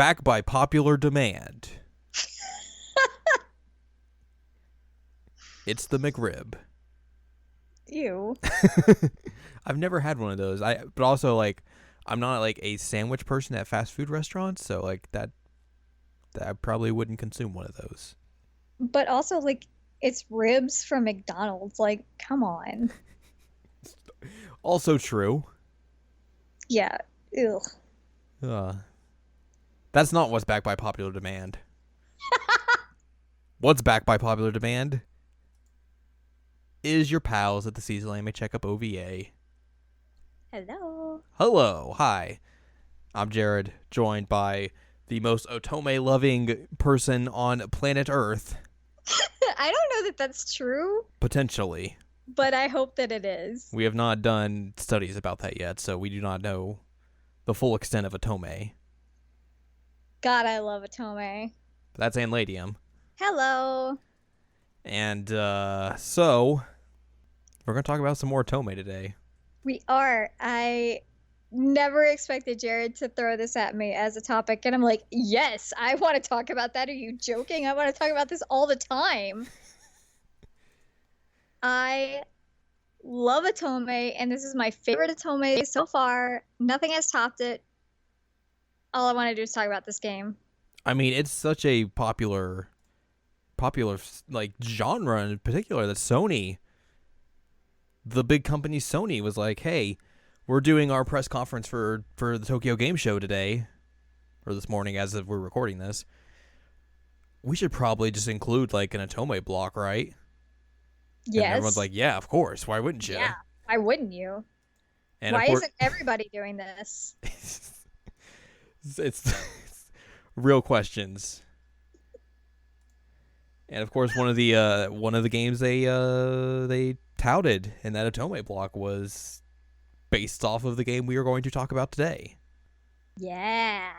back by popular demand. It's the McRib. Ew. I've never had one of those. But also, like, I'm not, like, a sandwich person at fast food restaurants, so, like, that I probably wouldn't consume one of those. But also, like, it's ribs from McDonald's. Like, come on. Also true. Yeah. Ew. That's not what's backed by popular demand. What's backed by popular demand is your pals at the Seasonal Anime Checkup OVA. Hello. Hello. Hi. I'm Jared, joined by the most otome-loving person on planet Earth. I don't know that that's true, Potentially. but I hope that it is. We have not done studies about that yet, so we do not know the full extent of otome. God, I love otome. That's Ladyem. Hello. And so we're going to talk about some more otome today. We are. I never expected Jared to throw this at me as a topic, and I'm like, yes, I want to talk about that. Are you joking? I want to talk about this all the time. I love otome, and this is my favorite otome so far. Nothing has topped it. All I want to do is talk about this game. I mean, it's such a popular like genre in particular that Sony, the big company Sony, was like, hey, we're doing our press conference for the Tokyo Game Show today, or this morning as of we're recording this. We should probably just include like an otome block, right? Yes. And everyone's like, yeah, of course. Why wouldn't you? Yeah. Why wouldn't you? And why isn't everybody doing this? it's real questions. And of course, one of the games they touted in that otome block was based off of the game we are going to talk about today. Yeah.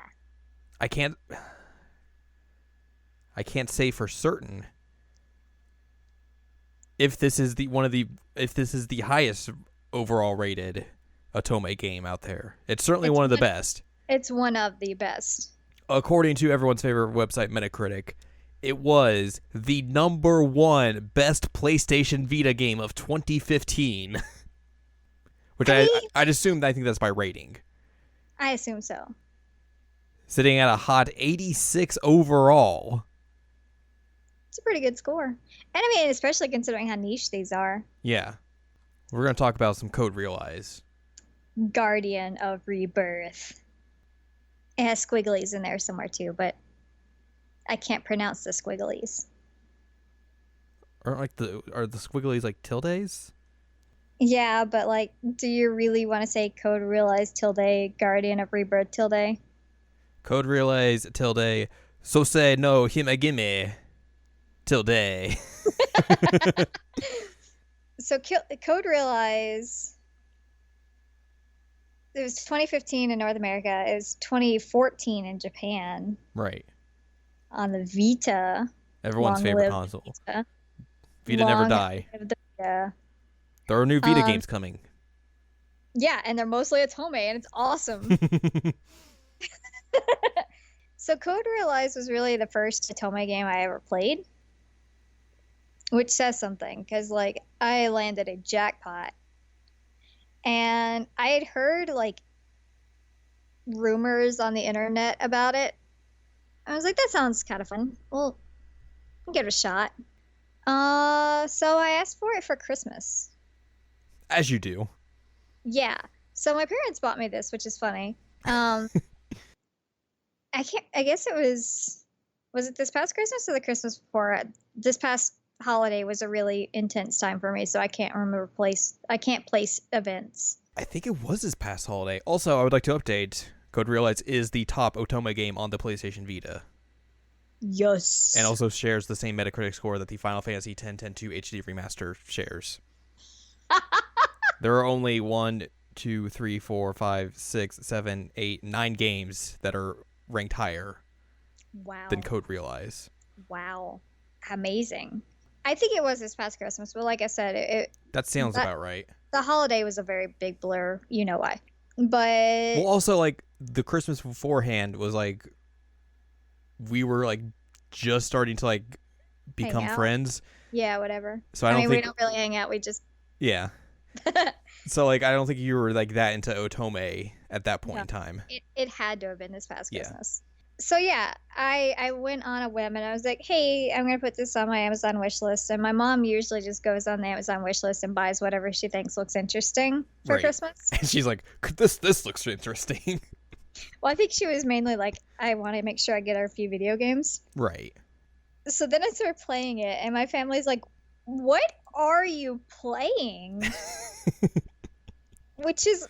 I can't say for certain if this is the highest overall rated otome game out there. It's certainly one of the best. It's one of the best. According to everyone's favorite website, Metacritic, it was the #1 best PlayStation Vita game of 2015. Which I'd assume, I think that's by rating. I assume so. Sitting at a hot 86 overall. It's a pretty good score. And I mean, especially considering how niche these are. Yeah. We're going to talk about some Code Realize. Guardian of Rebirth. It has squigglies in there somewhere too, but I can't pronounce the squigglies. Are the squigglies like tildes? Yeah, but like, do you really want to say Code Realize tilde Guardian of Rebirth tilde? Code Realize tilde Sosei no Himegime tilde. So Code Realize, it was 2015 in North America. It was 2014 in Japan. Right. On the Vita. Everyone's favorite console. Vita never die. Vita. There are new Vita games coming. Yeah, and they're mostly otome, and it's awesome. So Code Realize was really the first otome game I ever played, which says something, because like I landed a jackpot, and I had heard like rumors on the internet about it. I was like, that sounds kind of fun. Well, I'll give it a shot. So I asked for it for Christmas. As you do. Yeah. So my parents bought me this, which is funny. I guess it was it this past Christmas or the Christmas before? This past holiday was a really intense time for me, so I can't place events. I think it was this past holiday. Also, I would like to update, Code Realize is the top otome game on the PlayStation Vita. Yes. And also shares the same Metacritic score that the Final Fantasy X-10-2 HD Remaster shares. There are only 1, 2, 3, 4, 5, 6, 7, 8, 9 games that are ranked higher than Code Realize. Wow. Amazing. I think it was this past Christmas, but like I said, that sounds about right. The holiday was a very big blur. You know why. But... Well, also, like, the Christmas beforehand was, like, we were like just starting to like Hang become out. friends. Yeah, whatever. So I don't mean, think we don't really hang out. We just yeah. So like I don't think you were like that into otome at that point no. in time. It had to have been this past Yeah. Christmas. So yeah, I went on a whim and I was like, hey, I'm gonna put this on my Amazon wish list. And my mom usually just goes on the Amazon wish list and buys whatever she thinks looks interesting for Right. Christmas. And she's like, this looks interesting. Well, I think she was mainly like, I want to make sure I get her a few video games. Right. So then I started playing it, and my family's like, what are you playing? Which is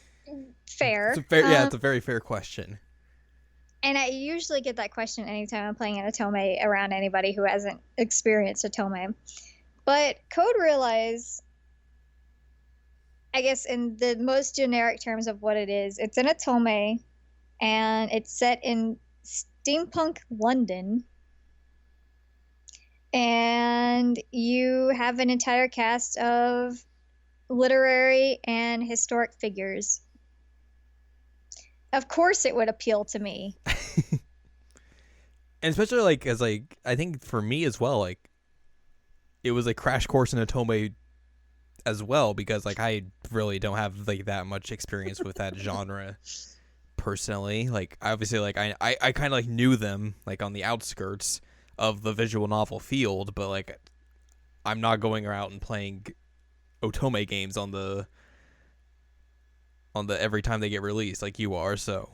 fair. It's a very fair question. And I usually get that question anytime I'm playing an otome around anybody who hasn't experienced otome. But Code Realize, I guess in the most generic terms of what it is, it's an otome, and it's set in steampunk London. And you have an entire cast of literary and historic figures. Of course it would appeal to me. And especially like as like I think for me as well, like it was a crash course in otome as well, because like I really don't have like that much experience with that genre personally. Like obviously like I kind of like knew them like on the outskirts of the visual novel field, but like I'm not going out and playing otome games on the every time they get released like you are. So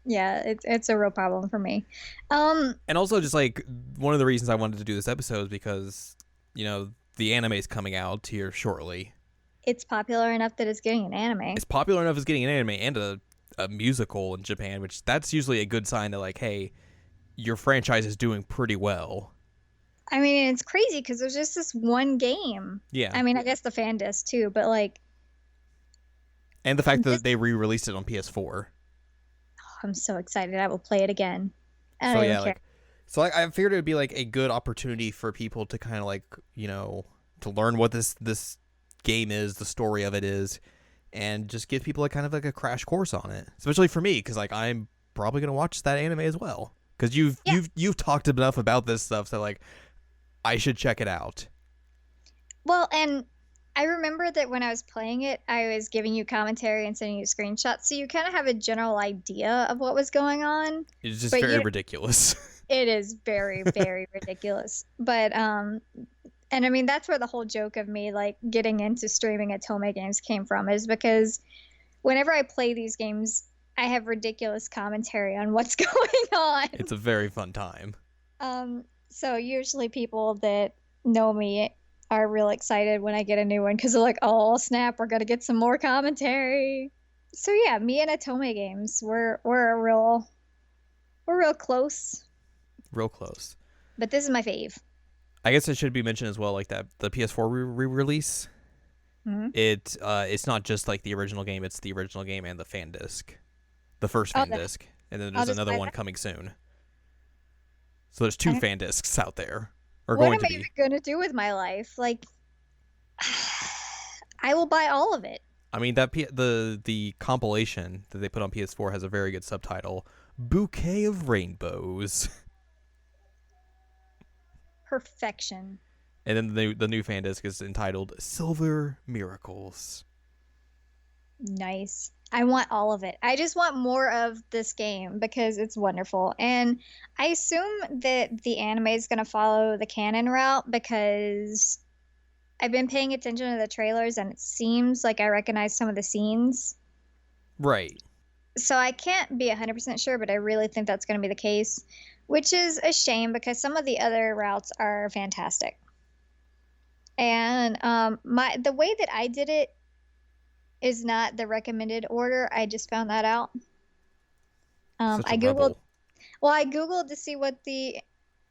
Yeah, it's a real problem for me. and also just like one of the reasons I wanted to do this episode is because you know the anime is coming out here shortly. It's popular enough that it's getting an anime. It's popular enough as getting an anime and a musical in Japan, which that's usually a good sign that like, hey, your franchise is doing pretty well. I mean, it's crazy because there's just this one game. Yeah. I mean, I guess the fan does too, but like, and the fact that they re-released it on PS4. I'm so excited. I will play it again. I don't So even yeah, care. like, I figured it would be like a good opportunity for people to kind of like, you know, to learn what this game is, the story of it is, and just give people like kind of like a crash course on it. Especially for me, because like I'm probably gonna watch that anime as well. Because you've talked enough about this stuff, so like I should check it out. Well, and I remember that when I was playing it, I was giving you commentary and sending you screenshots, so you kind of have a general idea of what was going on. It's just But very ridiculous. It is very, very ridiculous. But and I mean that's where the whole joke of me like getting into streaming otome games came from, is because whenever I play these games, I have ridiculous commentary on what's going on. It's a very fun time. So usually people that know me are real excited when I get a new one because they're like, "Oh snap, we're gonna get some more commentary." So yeah, me and otome games, we're real close. Real close. But this is my fave. I guess it should be mentioned as well, like that the PS4 re-release. Mm-hmm. It's not just like the original game; it's the original game and the fan disc, the first fan disc, and then there's another one coming soon. So there's two fan discs out there, or what going am to I be. even gonna do with my life? Like, I will buy all of it. I mean that the compilation that they put on PS4 has a very good subtitle: "Bouquet of Rainbows." Perfection. And then the new fan disc is entitled "Silver Miracles." Nice. I want all of it. I just want more of this game because it's wonderful. And I assume that the anime is going to follow the canon route because I've been paying attention to the trailers and it seems like I recognize some of the scenes. Right. So I can't be 100% sure, but I really think that's going to be the case, which is a shame because some of the other routes are fantastic. And the way that I did it is not the recommended order. I just found that out. I googled to see what the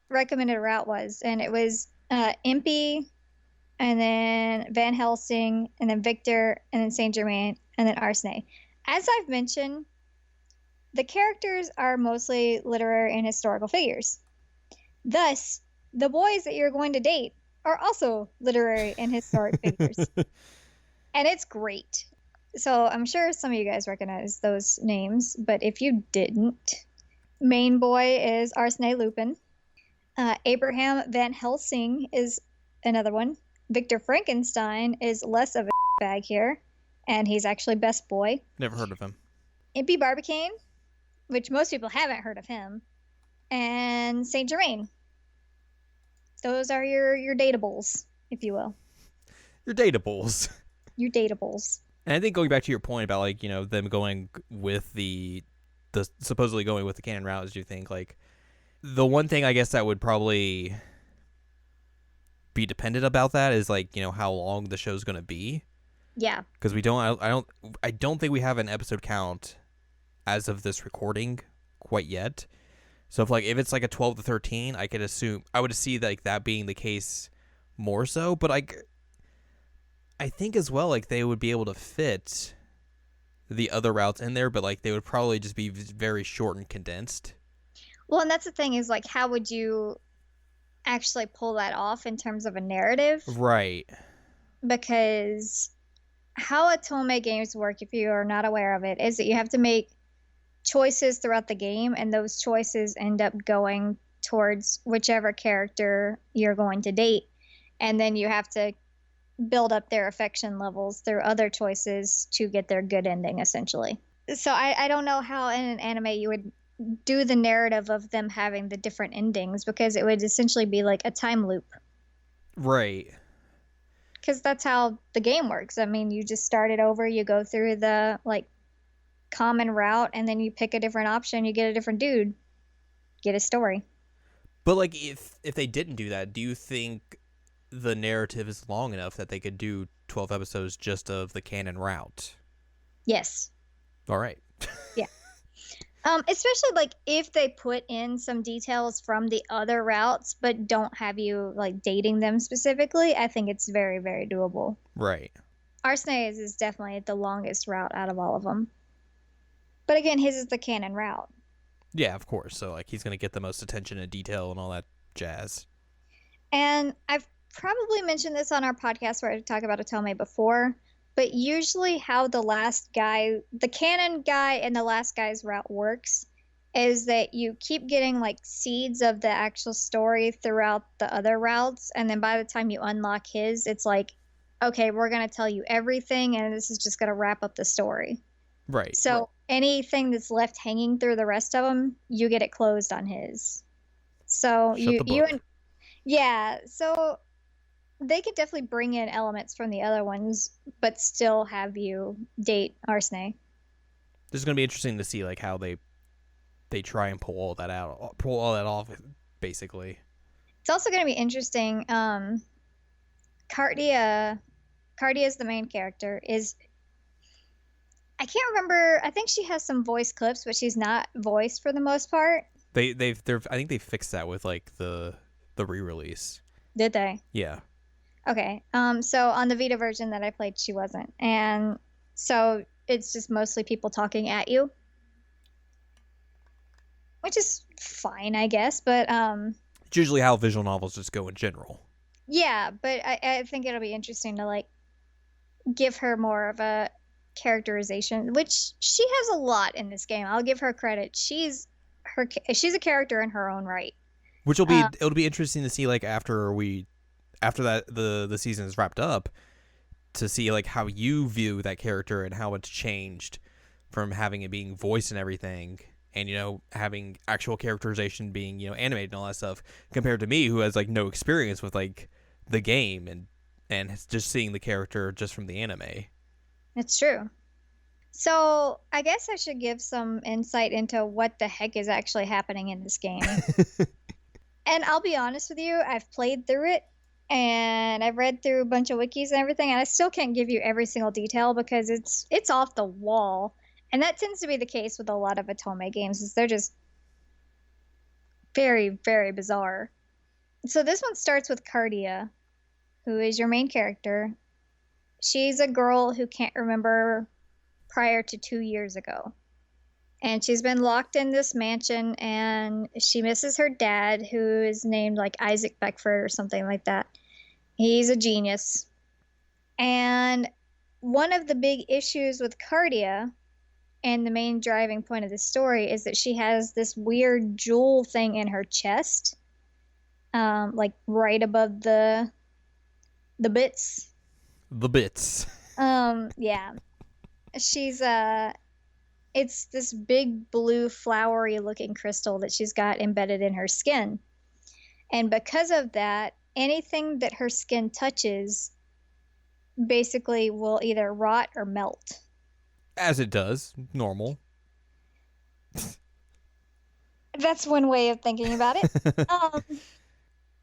recommended route was, and it was Impy, and then Van Helsing, and then Victor, and then Saint Germain, and then Arsene. As I've mentioned, the characters are mostly literary and historical figures. Thus, the boys that you're going to date are also literary and historic figures. And it's great. So I'm sure some of you guys recognize those names, but if you didn't, main boy is Arsene Lupin. Abraham Van Helsing is another one. Victor Frankenstein is less of a bag here, and he's actually best boy. Never heard of him. Impy Barbicane, which most people haven't heard of him, and Saint Germain. Those are your datables, if you will. Your datables. Your datables. And I think going back to your point about like, you know, them going with the supposedly going with the canon routes, do you think like the one thing I guess that would probably be dependent about that is like, you know, how long the show's going to be. Yeah. Because I don't think we have an episode count as of this recording quite yet. So if it's like a 12 to 13, I would see like that being the case more so, but I think as well like they would be able to fit the other routes in there, but like they would probably just be very short and condensed. Well, and that's the thing is like how would you actually pull that off in terms of a narrative? Right. Because how otome games work, if you are not aware of it, is that you have to make choices throughout the game, and those choices end up going towards whichever character you're going to date, and then you have to build up their affection levels through other choices to get their good ending, essentially. So I don't know how in an anime you would do the narrative of them having the different endings, because it would essentially be like a time loop. Right. Because that's how the game works. I mean, you just start it over, you go through the like common route, and then you pick a different option, you get a different dude, get a story. But like if they didn't do that, do you think the narrative is long enough that they could do 12 episodes just of the canon route? Yes. All right. Yeah. Especially like if they put in some details from the other routes but don't have you like dating them specifically, I think it's very, very doable. Right. Arsene is definitely the longest route out of all of them. But again, his is the canon route. Yeah, of course. So like he's going to get the most attention and detail and all that jazz. And I've probably mentioned this on our podcast where I talk about otome before, but usually how the canon guy and the last guy's route works is that you keep getting like seeds of the actual story throughout the other routes, and then by the time you unlock his, it's like, okay, we're going to tell you everything, and this is just going to wrap up the story. Right. So anything that's left hanging through the rest of them, you get it closed on his. So so they could definitely bring in elements from the other ones, but still have you date Arsene. This is going to be interesting to see like how they try and pull all that off, basically. It's also going to be interesting. Cardia is the main character. I can't remember. I think she has some voice clips, but she's not voiced for the most part. I think they fixed that with like the re-release. Did they? Yeah. Okay. So on the Vita version that I played, she wasn't, and so it's just mostly people talking at you, which is fine, I guess. But it's usually how visual novels just go in general. Yeah, but I think it'll be interesting to like give her more of a characterization, which she has a lot in this game. I'll give her credit. She's a character in her own right. Which it'll be interesting to see like after that the season is wrapped up, to see like how you view that character and how it's changed from having it being voiced and everything, and you know having actual characterization being, you know, animated and all that stuff, compared to me who has like no experience with like the game and just seeing the character just from the anime. It's true. So I guess I should give some insight into what the heck is actually happening in this game. And I'll be honest with you, I've played through it and I've read through a bunch of wikis and everything, and I still can't give you every single detail because it's off the wall. And that tends to be the case with a lot of otome games, is they're just very, very bizarre. So this one starts with Cardia, who is your main character. She's a girl who can't remember prior to 2 years ago. And she's been locked in this mansion, and she misses her dad, who is named like Isaac Beckford or something like that. He's a genius. And one of the big issues with Cardia, and the main driving point of the story, is that she has this weird jewel thing in her chest like right above the bits. The bits. Yeah. She's it's this big blue flowery looking crystal that she's got embedded in her skin. And because of that, anything that her skin touches basically will either rot or melt. As it does. Normal. That's one way of thinking about it. Um,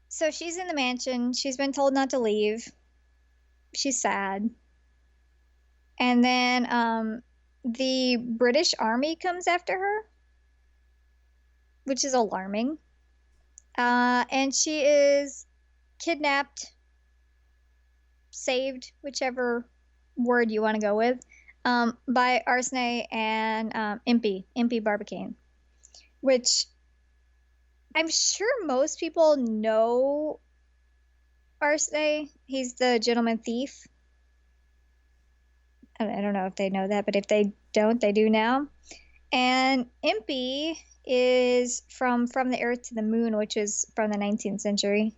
so she's in the mansion. She's been told not to leave. She's sad. And then the British Army comes after her, which is alarming. And she is kidnapped, saved, whichever word you want to go with, by Arsene and Impy Barbicane, which I'm sure most people know Arsene. He's the gentleman thief. I don't know if they know that, but if they don't, they do now. And Impy is from the Earth to the Moon, which is from the 19th century.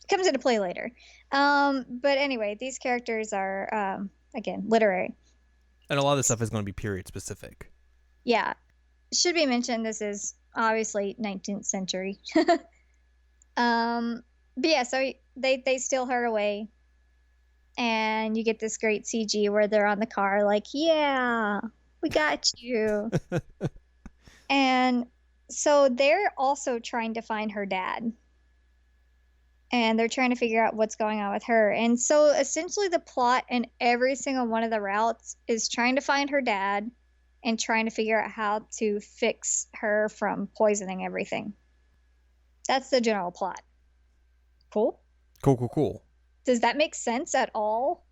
It comes into play later. But anyway, these characters are again literary. And a lot of this stuff is going to be period specific. Yeah, should be mentioned. This is obviously 19th century. But yeah, so they steal her away, and you get this great CG where they're on the car, like, yeah, we got you. And so they're also trying to find her dad. And they're trying to figure out what's going on with her. And so essentially the plot in every single one of the routes is trying to find her dad and trying to figure out how to fix her from poisoning everything. That's the general plot. Cool? Cool. Does that make sense at all?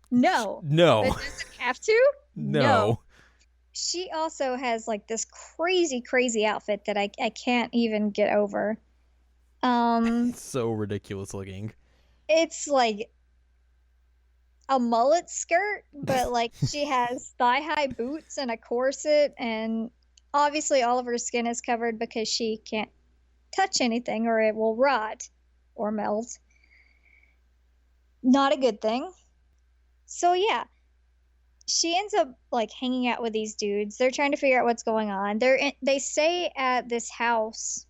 No. No. But does it have to? No. She also has like this crazy outfit that I can't even get over. So ridiculous looking. It's like a mullet skirt, but like she has thigh-high boots and a corset, and obviously all of her skin is covered because she can't touch anything or it will rot or melt. Not a good thing. So yeah, she ends up like hanging out with these dudes. They're trying to figure out what's going on. They stay at this house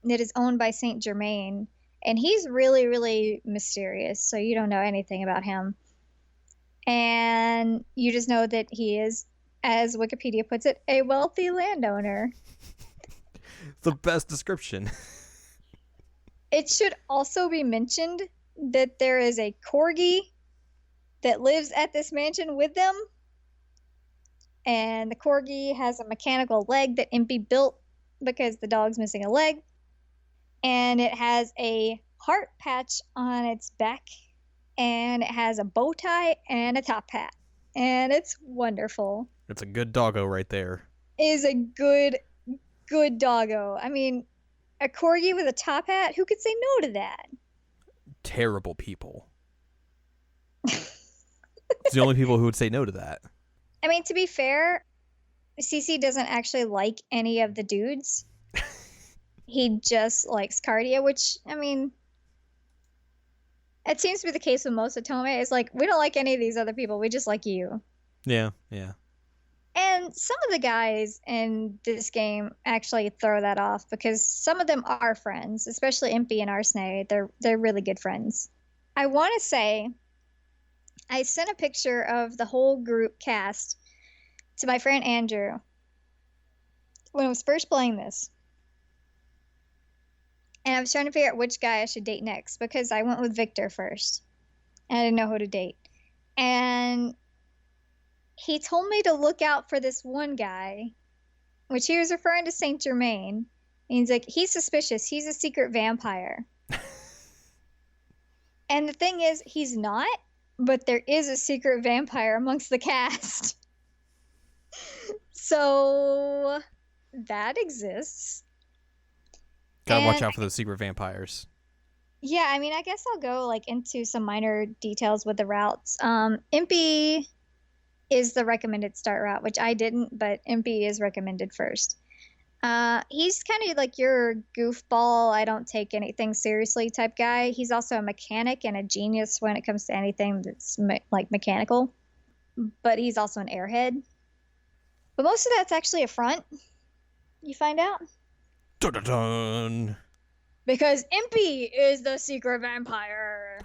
that is owned by Saint Germain, and he's really mysterious, so you don't know anything about him. And you just know that he is, as Wikipedia puts it, a wealthy landowner. The best description. It should also be mentioned that there is a corgi that lives at this mansion with them. And the corgi has a mechanical leg that Impy built because the dog's missing a leg. And it has a heart patch on its back. And it has a bow tie and a top hat. And it's wonderful. It's a good doggo right there. It is a good doggo. I mean, a corgi with a top hat? Who could say no to that? Terrible people. It's the only people who would say no to that. I mean, to be fair, Cece doesn't actually like any of the dudes. He just likes Cardia, which, I mean, it seems to be the case with most otome. It's like, we don't like any of these other people. We just like you. Yeah. And some of the guys in this game actually throw that off because some of them are friends, especially Impy and Arsene. They're really good friends. I want to say I sent a picture of the whole group cast to my friend Andrew when I was first playing this. And I was trying to figure out which guy I should date next because I went with Victor first. And I didn't know who to date. And he told me to look out for this one guy, which he was referring to Saint Germain. And he's like, he's suspicious. He's a secret vampire. And the thing is, he's not, but there is a secret vampire amongst the cast. So that exists. Gotta watch out for those secret vampires. Yeah, I mean, I guess I'll go like into some minor details with the routes. Impy is the recommended start route, which I didn't, but Impy is recommended first. He's kind of like your goofball, I don't take anything seriously type guy. He's also a mechanic and a genius when it comes to anything that's like mechanical. But he's also an airhead. But most of that's actually a front, you find out. Dun, dun, dun. Because Impy is the secret vampire.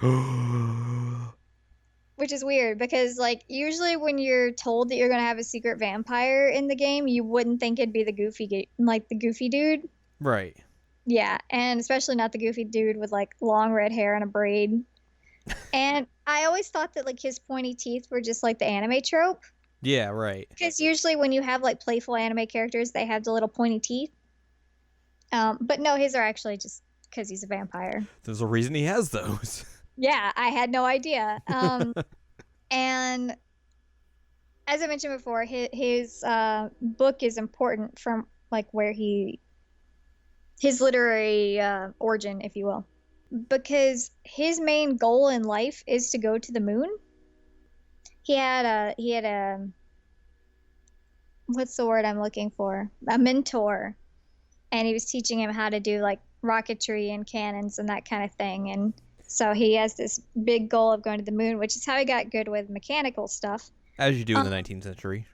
Which is weird because, like, usually when you're told that you're gonna have a secret vampire in the game, you wouldn't think it'd be the the goofy dude. Right. Yeah, and especially not the goofy dude with like long red hair and a braid. And I always thought that like his pointy teeth were just like the anime trope. Yeah, right. Because usually when you have like playful anime characters, they have the little pointy teeth. But no, his are actually just because he's a vampire. There's a reason he has those. Yeah, I had no idea. And as I mentioned before, his book is important from like where his literary origin, if you will, because his main goal in life is to go to the moon. He had a what's the word I'm looking for? A mentor, and he was teaching him how to do like rocketry and cannons and that kind of thing. And so he has this big goal of going to the moon, which is how he got good with mechanical stuff. As you do in the 19th century.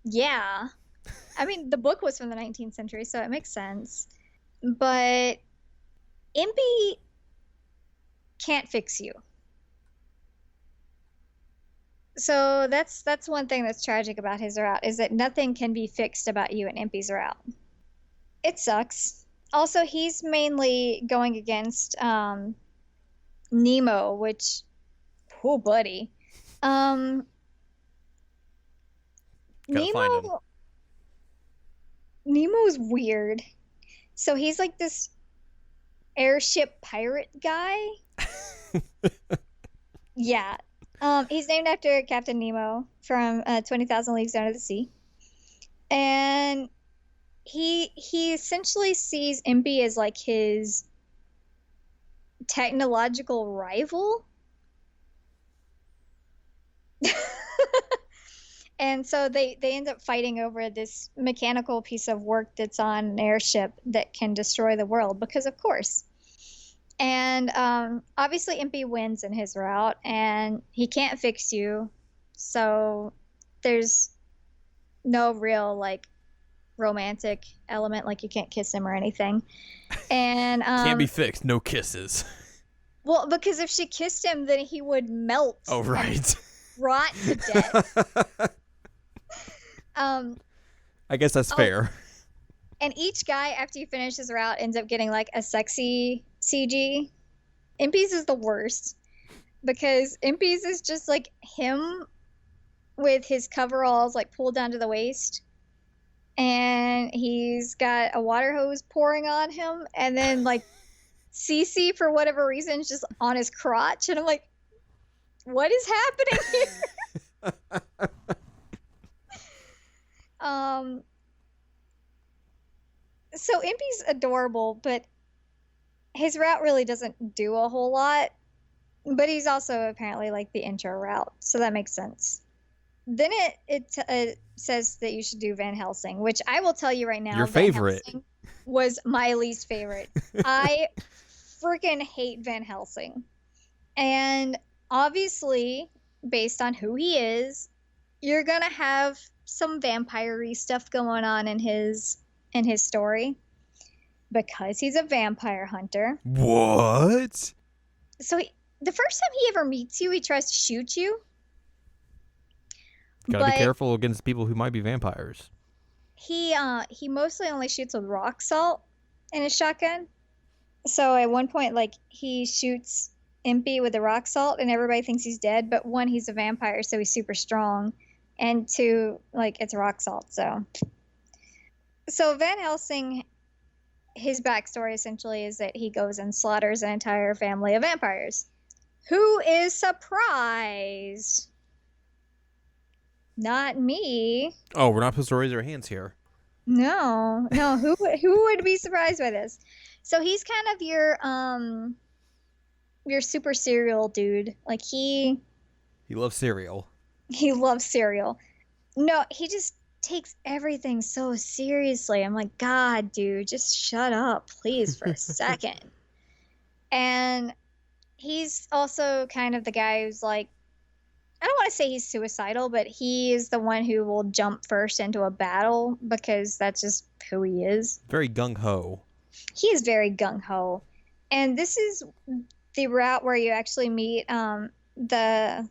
Yeah. I mean, the book was from the 19th century, so it makes sense. But Impy can't fix you. So that's one thing that's tragic about his route is that nothing can be fixed about you in Impy's route. It sucks. Also, he's mainly going against Nemo, which, oh, buddy. Gotta find him. Nemo's weird. So he's like this airship pirate guy. Yeah. He's named after Captain Nemo from 20,000 Leagues Under the Sea. And he essentially sees Impy as like his technological rival. And so they end up fighting over this mechanical piece of work that's on an airship that can destroy the world, because of course. And obviously Impy wins in his route, and he can't fix you. So there's no real like romantic element, like you can't kiss him or anything. And can't be fixed, no kisses. Well, because if she kissed him, then he would melt. Oh, right. Rot to death. I guess that's fair. And each guy, after you finish his route, ends up getting like a sexy CG. Impy's is the worst because Impy's is just like him with his coveralls like pulled down to the waist, and he's got a water hose pouring on him, and then like CC for whatever reason is just on his crotch, and I'm like, what is happening here? So Impy's adorable, but his route really doesn't do a whole lot. But he's also apparently like the intro route, so that makes sense. Then it says that you should do Van Helsing, which I will tell you right now. Your Van favorite Helsing was my least favorite. I freaking hate Van Helsing, and obviously, based on who he is, you're gonna have some vampire-y stuff going on in his story because he's a vampire hunter. What? So the first time he ever meets you, he tries to shoot you. Gotta be careful against people who might be vampires. He mostly only shoots with rock salt in his shotgun. So at one point, like, he shoots Impy with the rock salt, and everybody thinks he's dead. But one, he's a vampire, so he's super strong, and two, like, it's rock salt. So Van Helsing, his backstory essentially is that he goes and slaughters an entire family of vampires. Who is surprised? Not me. Oh, we're not supposed to raise our hands here. No. Who would be surprised by this? So he's kind of your super cereal dude. Like he loves cereal. He loves cereal. No, takes everything so seriously. I'm like, God, dude, just shut up, please, for a second. And he's also kind of the guy who's like, I don't want to say he's suicidal, but he is the one who will jump first into a battle because that's just who he is. Very gung-ho. He is very gung-ho. And this is the route where you actually meet the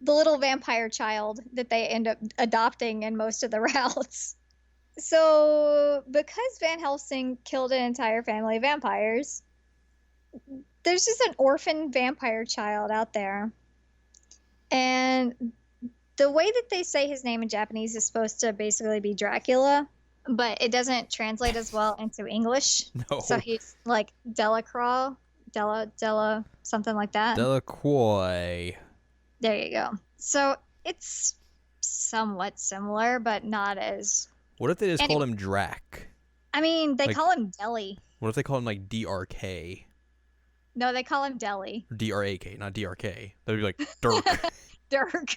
little vampire child that they end up adopting in most of the routes. So, because Van Helsing killed an entire family of vampires, there's just an orphan vampire child out there. And the way that they say his name in Japanese is supposed to basically be Dracula, but it doesn't translate as well into English. No. So he's like Delacroix, Della, something like that. Delacroix. There you go. So it's somewhat similar, but not as... What if they just called him Drac? I mean, they call him Deli. What if they call him like DRK? No, they call him Deli. DRAK, not DRK. That would be like Dirk. Dirk.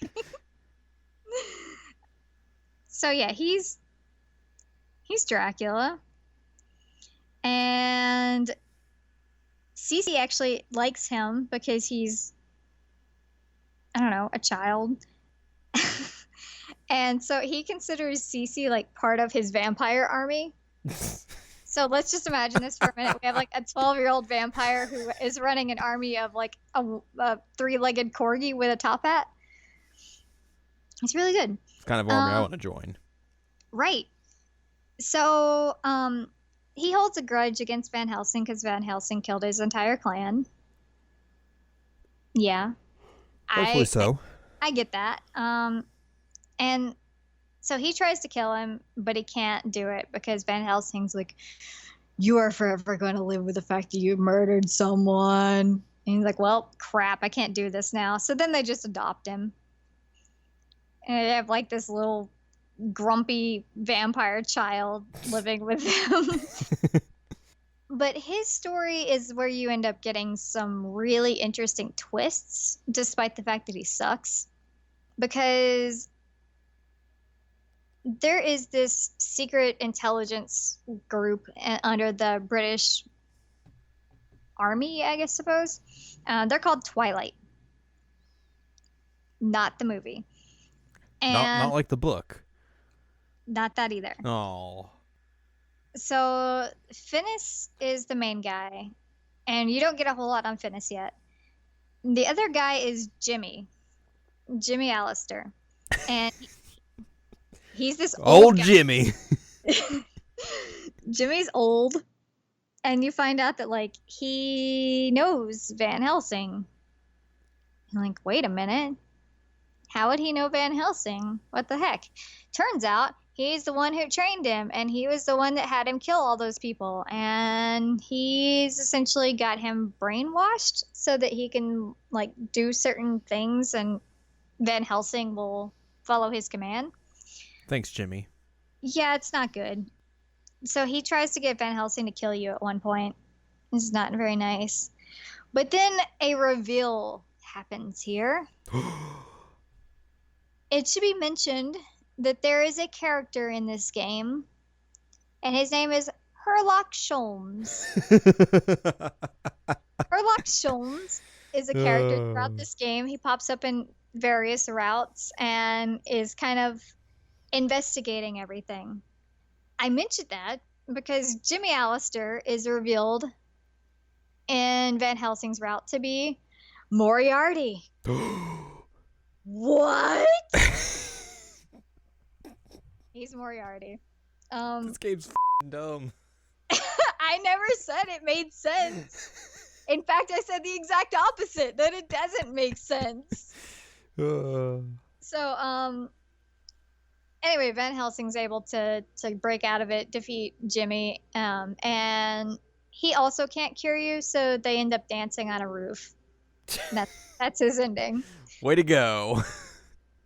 So yeah, he's Dracula. And Cece actually likes him because he's, I don't know, a child. And so he considers Cece like part of his vampire army. So let's just imagine this for a minute. We have like a 12-year-old vampire who is running an army of like a three-legged corgi with a top hat. It's really good. It's kind of army I want to join. Right. So he holds a grudge against Van Helsing because Van Helsing killed his entire clan. Yeah. Hopefully so. I get that. And so he tries to kill him, but he can't do it because Van Helsing's like, you are forever going to live with the fact that you murdered someone. And he's like, well, crap, I can't do this now. So then they just adopt him. And they have like this little grumpy vampire child living with them. But his story is where you end up getting some really interesting twists, despite the fact that he sucks. Because there is this secret intelligence group under the British Army, I guess, suppose. They're called Twilight. Not the movie. And not like the book. Not that either. Oh. So Finnis is the main guy, and you don't get a whole lot on Finnis yet. The other guy is Jimmy Allister, and he's this old guy. Jimmy. Jimmy's old, and you find out that like he knows Van Helsing. You're like, wait a minute, how would he know Van Helsing? What the heck? Turns out he's the one who trained him, and he was the one that had him kill all those people. And he's essentially got him brainwashed so that he can like do certain things, and Van Helsing will follow his command. Thanks, Jimmy. Yeah, it's not good. So he tries to get Van Helsing to kill you at one point. This is not very nice. But then a reveal happens here. It should be mentioned that there is a character in this game, and his name is Herlock Sholmes. Herlock Sholmes is a character throughout this game. He pops up in various routes and is kind of investigating everything. I mentioned that because Jimmy Allister is revealed in Van Helsing's route to be Moriarty. What? He's Moriarty. This game's dumb. I never said it made sense. In fact, I said the exact opposite, that it doesn't make sense. So, anyway, Van Helsing's able to break out of it, defeat Jimmy, and he also can't cure you, so they end up dancing on a roof. That's his ending. Way to go.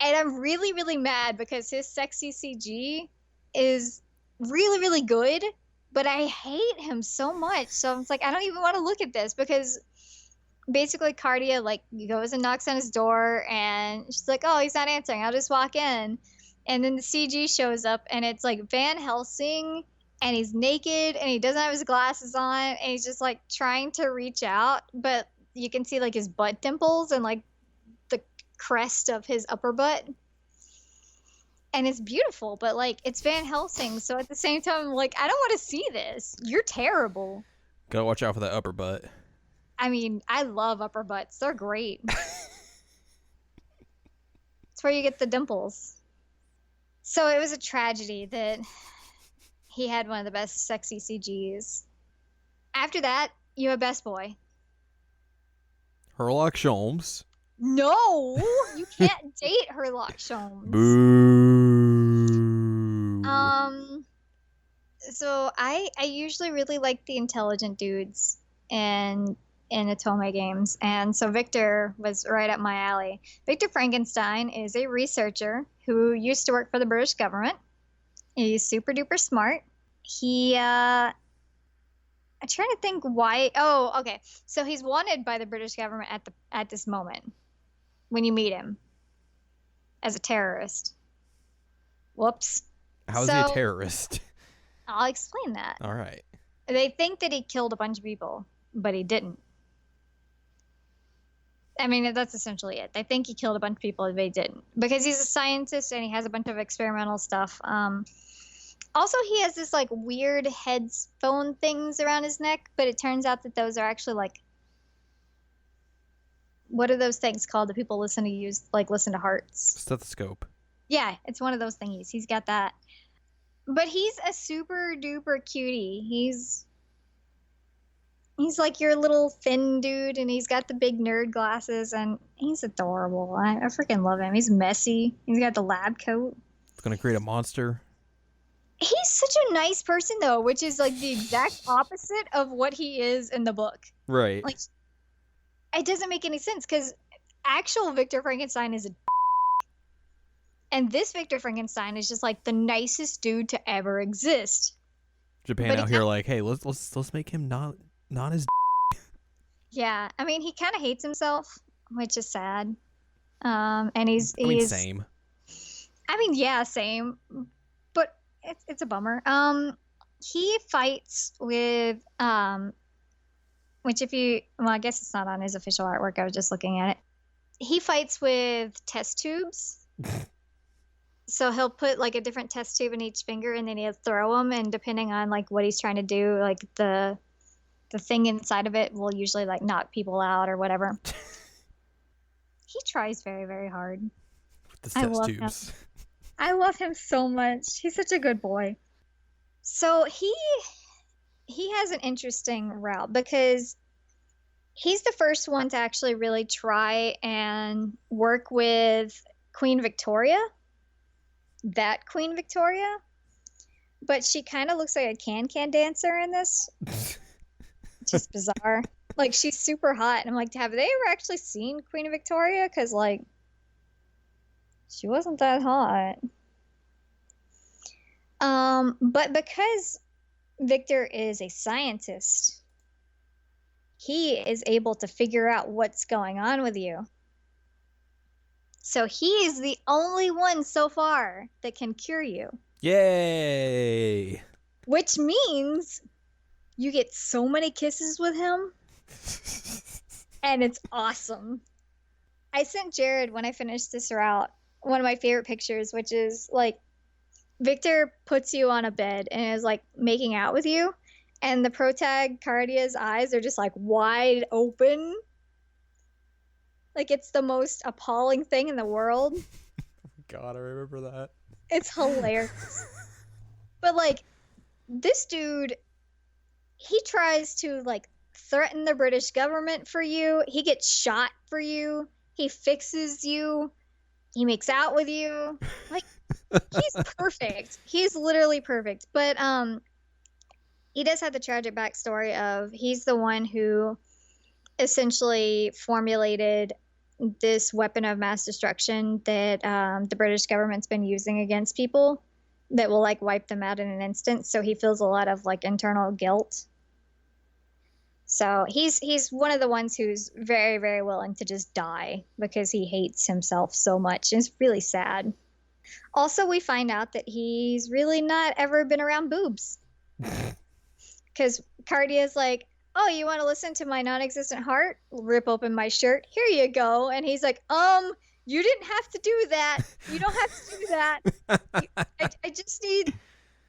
And I'm really, really mad because his sexy CG is really, really good, but I hate him so much. So I'm like, I don't even want to look at this because basically Cardia like goes and knocks on his door and she's like, oh, he's not answering. I'll just walk in. And then the CG shows up, and it's like Van Helsing, and he's naked, and he doesn't have his glasses on, and he's just like trying to reach out, but you can see like his butt dimples and like the crest of his upper butt. And it's beautiful, but like it's Van Helsing, so at the same time, I'm like, I don't want to see this. You're terrible. Gotta watch out for that upper butt. I mean, I love upper butts. They're great. It's where you get the dimples. So it was a tragedy that he had one of the best sexy CGs. After that, you have Best Boy. Sherlock Sholmes. No, you can't date Sherlock Sholmes. Boo. So I usually really like the intelligent dudes in otome games, and so Victor was right up my alley. Victor Frankenstein is a researcher who used to work for the British government. He's super duper smart. I'm trying to think why. Oh, okay. So he's wanted by the British government at this moment when you meet him as a terrorist. Whoops. How is he a terrorist? I'll explain that. All right. They think that he killed a bunch of people, but he didn't. I mean, that's essentially it. They think he killed a bunch of people, but he didn't. Because he's a scientist and he has a bunch of experimental stuff. Also, he has this like weird headphone things around his neck, but it turns out that those are actually like, what are those things called that people listen to hearts? Stethoscope. Yeah, it's one of those thingies. He's got that. But he's a super duper cutie. He's like your little thin dude, and he's got the big nerd glasses, and he's adorable. I freaking love him. He's messy. He's got the lab coat. It's gonna create a monster. He's such a nice person, though, which is like the exact opposite of what he is in the book. Right. Like, it doesn't make any sense because actual Victor Frankenstein is a and this Victor Frankenstein is just like the nicest dude to ever exist. Japan out here like, hey, let's make him not as. Yeah, I mean, he kind of hates himself, which is sad. And he's same. I mean, yeah, same, but it's a bummer. He fights with which I guess it's not on his official artwork. I was just looking at it. He fights with test tubes. So he'll put like a different test tube in each finger, and then he'll throw them, and depending on like what he's trying to do, like the thing inside of it will usually like knock people out or whatever. He tries very, very hard. With the test tubes. I love him so much. He's such a good boy. So he has an interesting route because he's the first one to actually really try and work with Queen Victoria. That Queen Victoria. But she kind of looks like a can-can dancer in this. Just bizarre. Like, she's super hot. And I'm like, have they ever actually seen Queen Victoria? Because, like, she wasn't that hot. But because Victor is a scientist, he is able to figure out what's going on with you. So he is the only one so far that can cure you. Yay! Which means you get so many kisses with him. And it's awesome. I sent Jared, when I finished this route, one of my favorite pictures, which is like Victor puts you on a bed and is like making out with you, and the protag Cardia's eyes are just like wide open. Like, it's the most appalling thing in the world. God, I remember that. It's hilarious. But like, this dude, he tries to like threaten the British government for you. He gets shot for you. He fixes you. He makes out with you. Like, he's perfect. He's literally perfect. But he does have the tragic backstory of he's the one who essentially formulated this weapon of mass destruction that the British government's been using against people that will like wipe them out in an instant. So he feels a lot of like internal guilt. So he's one of the ones who's very, very willing to just die because he hates himself so much. It's really sad. Also, we find out that he's really not ever been around boobs. Because Cardia's like, oh, you want to listen to my non-existent heart? Rip open my shirt. Here you go. And he's like, you didn't have to do that. You don't have to do that. I just need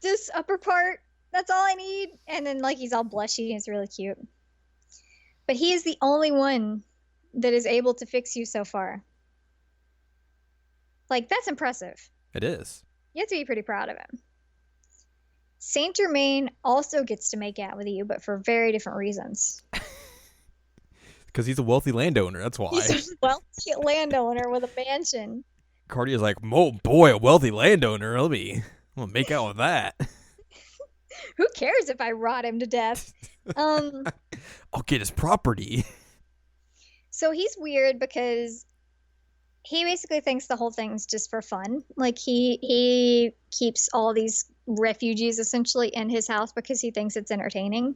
this upper part. That's all I need. And then like he's all blushy. It's really cute. But he is the only one that is able to fix you so far. Like, that's impressive. It is. You have to be pretty proud of him. Saint Germain also gets to make out with you, but for very different reasons. Because he's a wealthy landowner, that's why. He's a wealthy landowner with a mansion. Cardia's like, oh boy, a wealthy landowner. I'm gonna make out with that. Who cares if I rot him to death? I'll get his property. So he's weird because he basically thinks the whole thing's just for fun. Like he keeps all these refugees essentially in his house because he thinks it's entertaining.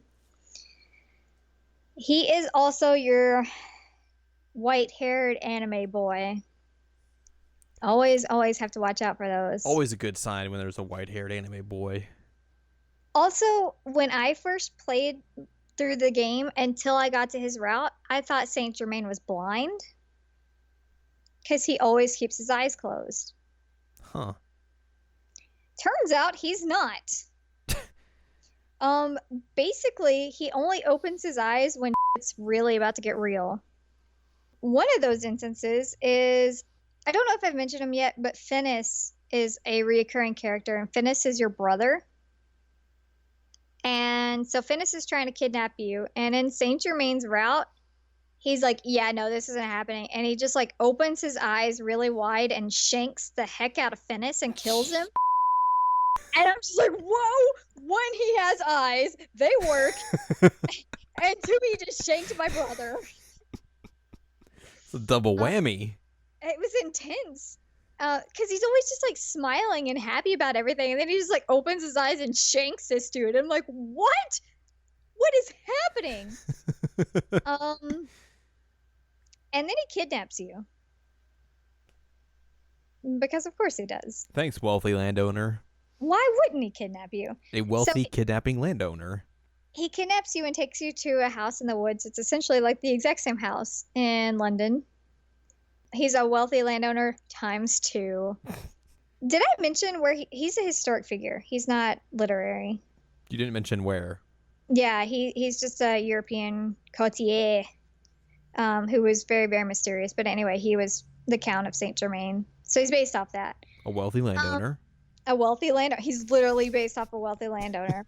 He is also your white-haired anime boy. Always have to watch out for those. Always a good sign when there's a white-haired anime boy. Also, when I first played through the game until I got to his route, I thought Saint Germain was blind because he always keeps his eyes closed. Huh. Turns out he's not. Basically, he only opens his eyes when it's really about to get real. One of those instances is, I don't know if I've mentioned him yet, but Finis is a reoccurring character, and Finis is your brother. And so Finis is trying to kidnap you, and in Saint Germain's route, he's like, yeah, no, this isn't happening. And he just like opens his eyes really wide and shanks the heck out of Finis and kills him. And I'm just like, whoa, one, he has eyes, they work, and two, he just shanked my brother. It's a double whammy. It was intense. Because he's always just like smiling and happy about everything, and then he just like opens his eyes and shanks this dude. I'm like, what? What is happening? And then he kidnaps you. Because of course he does. Thanks, wealthy landowner. Why wouldn't he kidnap you? A wealthy kidnapping landowner. He kidnaps you and takes you to a house in the woods. It's essentially like the exact same house in London. He's a wealthy landowner ×2. Did I mention where he's a historic figure? He's not literary. You didn't mention where. Yeah, he's just a European courtier who was very, very mysterious. But anyway, he was the Count of Saint Germain. So he's based off that. A wealthy landowner. A wealthy landowner. He's literally based off a wealthy landowner.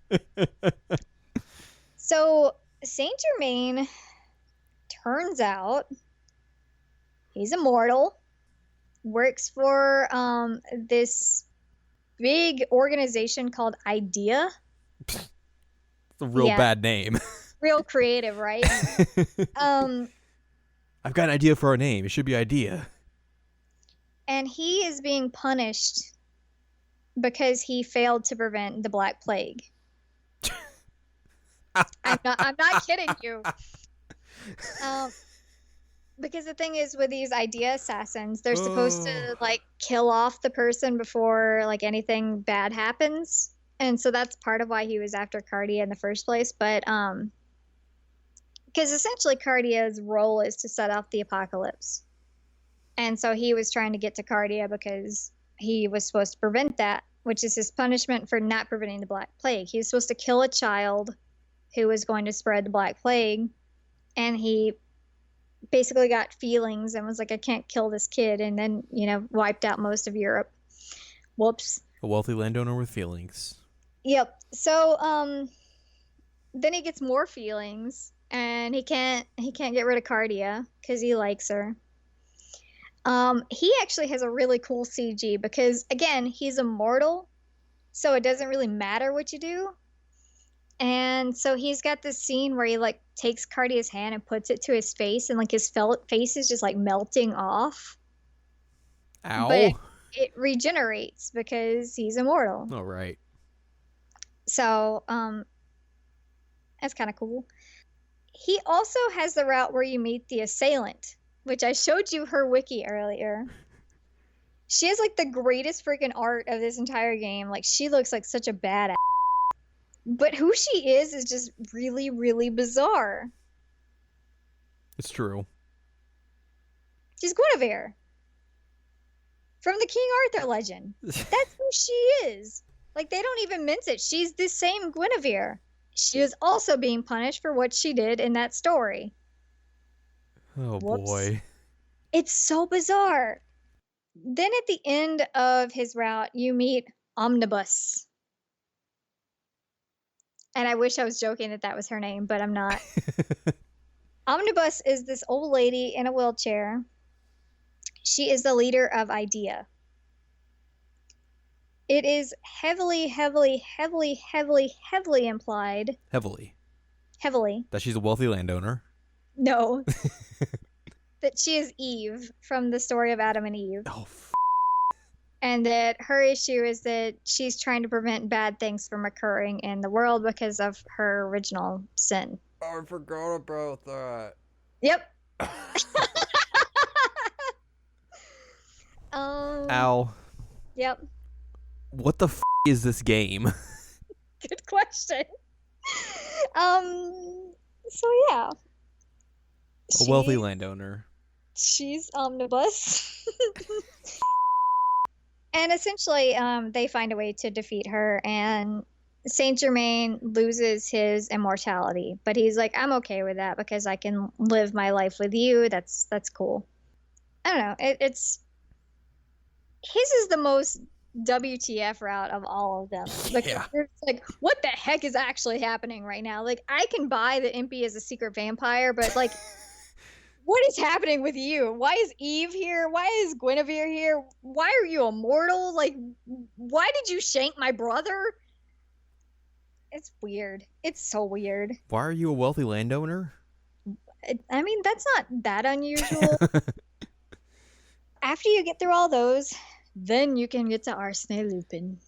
So Saint Germain, turns out, he's immortal, works for this big organization called IDEA. It's a real bad name. Real creative, right? I've got an idea for our name. It should be IDEA. And he is being punished because he failed to prevent the Black Plague. I'm not kidding you. Because the thing is, with these idea assassins, they're supposed to like kill off the person before like anything bad happens, and so that's part of why he was after Cardia in the first place. But because essentially Cardia's role is to set off the apocalypse, and so he was trying to get to Cardia because he was supposed to prevent that, which is his punishment for not preventing the Black Plague. He was supposed to kill a child who was going to spread the Black Plague, and he basically got feelings and was like, I can't kill this kid, and then, wiped out most of Europe. Whoops. A wealthy landowner with feelings. Yep. So then he gets more feelings, and he can't get rid of Cardia because he likes her. He actually has a really cool CG because, again, he's immortal, so it doesn't really matter what you do. And so he's got this scene where he like takes Cardia's hand and puts it to his face, and like his face is just like melting off. Ow. But it regenerates because he's immortal. Oh, right. So that's kind of cool. He also has the route where you meet the assailant, which I showed you her wiki earlier. She has like the greatest freaking art of this entire game. Like she looks like such a badass. But who she is just really, really bizarre. It's true. She's Guinevere from the King Arthur legend. That's who she is. Like they don't even mince it. She's the same Guinevere. She is also being punished for what she did in that story. Oh, Whoops. boy. It's so bizarre. Then at the end of his route, you meet Omnibus. And I wish I was joking that was her name, but I'm not. Omnibus is this old lady in a wheelchair. She is the leader of IDEA. It is heavily implied. Heavily. That she's a wealthy landowner. No. That she is Eve from the story of Adam and Eve. Oh, and that her issue is that she's trying to prevent bad things from occurring in the world because of her original sin. I forgot about that. Yep. Ow. Yep. What the is this game? Good question. So yeah. A wealthy landowner. She's Omnibus. And essentially, they find a way to defeat her, and Saint Germain loses his immortality. But he's like, I'm okay with that because I can live my life with you. That's cool. I don't know. It's his is the most WTF route of all of them. Because it's like, what the heck is actually happening right now? Like, I can buy the Impy as a secret vampire, but like, what is happening with you? Why is Eve here? Why is Guinevere here? Why are you immortal? Like, why did you shank my brother? It's weird. It's so weird. Why are you a wealthy landowner? I mean, that's not that unusual. After you get through all those, then you can get to Arsène Lupin.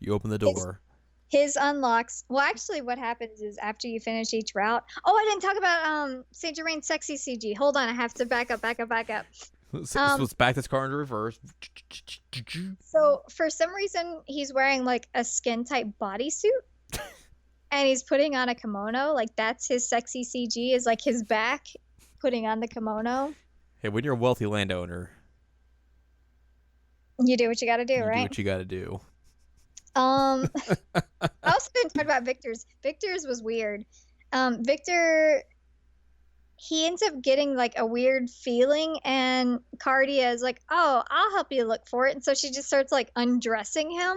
You open the door. His unlocks. Well, actually, what happens is after you finish each route. Oh, I didn't talk about Saint Germain's sexy CG. Hold on, I have to back up. So let's back this car into reverse. So for some reason, he's wearing like a skin tight bodysuit, and he's putting on a kimono. Like that's his sexy CG. Is like his back putting on the kimono. Hey, when you're a wealthy landowner, you do what you got to do, right? Do what you got to do. I also didn't talk about Victor's. Victor's was weird. Victor, he ends up getting like a weird feeling, and Cardia is like, "Oh, I'll help you look for it." And so she just starts like undressing him,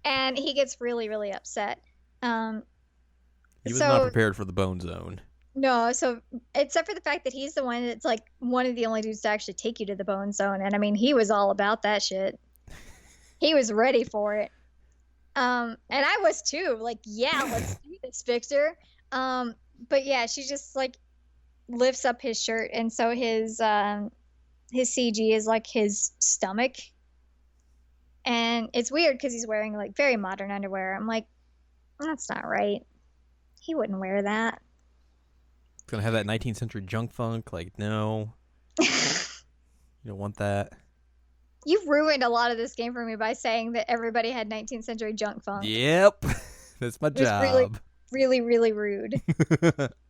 and he gets really, really upset. He was not prepared for the bone zone. No, so except for the fact that he's the one that's like one of the only dudes to actually take you to the bone zone, and I mean, he was all about that shit. He was ready for it. And I was too. Like, yeah, let's do this, Victor. But yeah, she just like lifts up his shirt, and so his CG is like his stomach. And it's weird because he's wearing like very modern underwear. I'm like, that's not right. He wouldn't wear that. It's gonna have that 19th century junk funk. Like, no. You don't want that. You've ruined a lot of this game for me by saying that everybody had 19th century junk funk. Yep. That's my job. Really, really rude.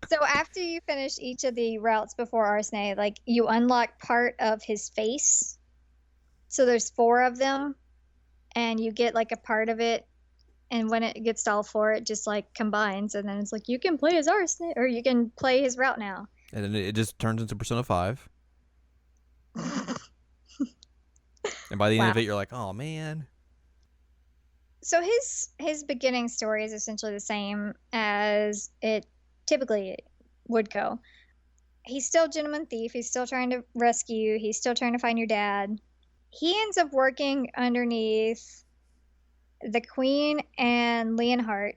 So after you finish each of the routes before Arsène, like you unlock part of his face. So there's 4 of them, and you get like a part of it, and when it gets to all 4, it just like combines, and then it's like you can play as Arsène, or you can play his route now. And then it just turns into Persona 5. And by the end of it, you're like, oh, man. So his beginning story is essentially the same as it typically would go. He's still a gentleman thief. He's still trying to rescue you. He's still trying to find your dad. He ends up working underneath the Queen and Leonhardt,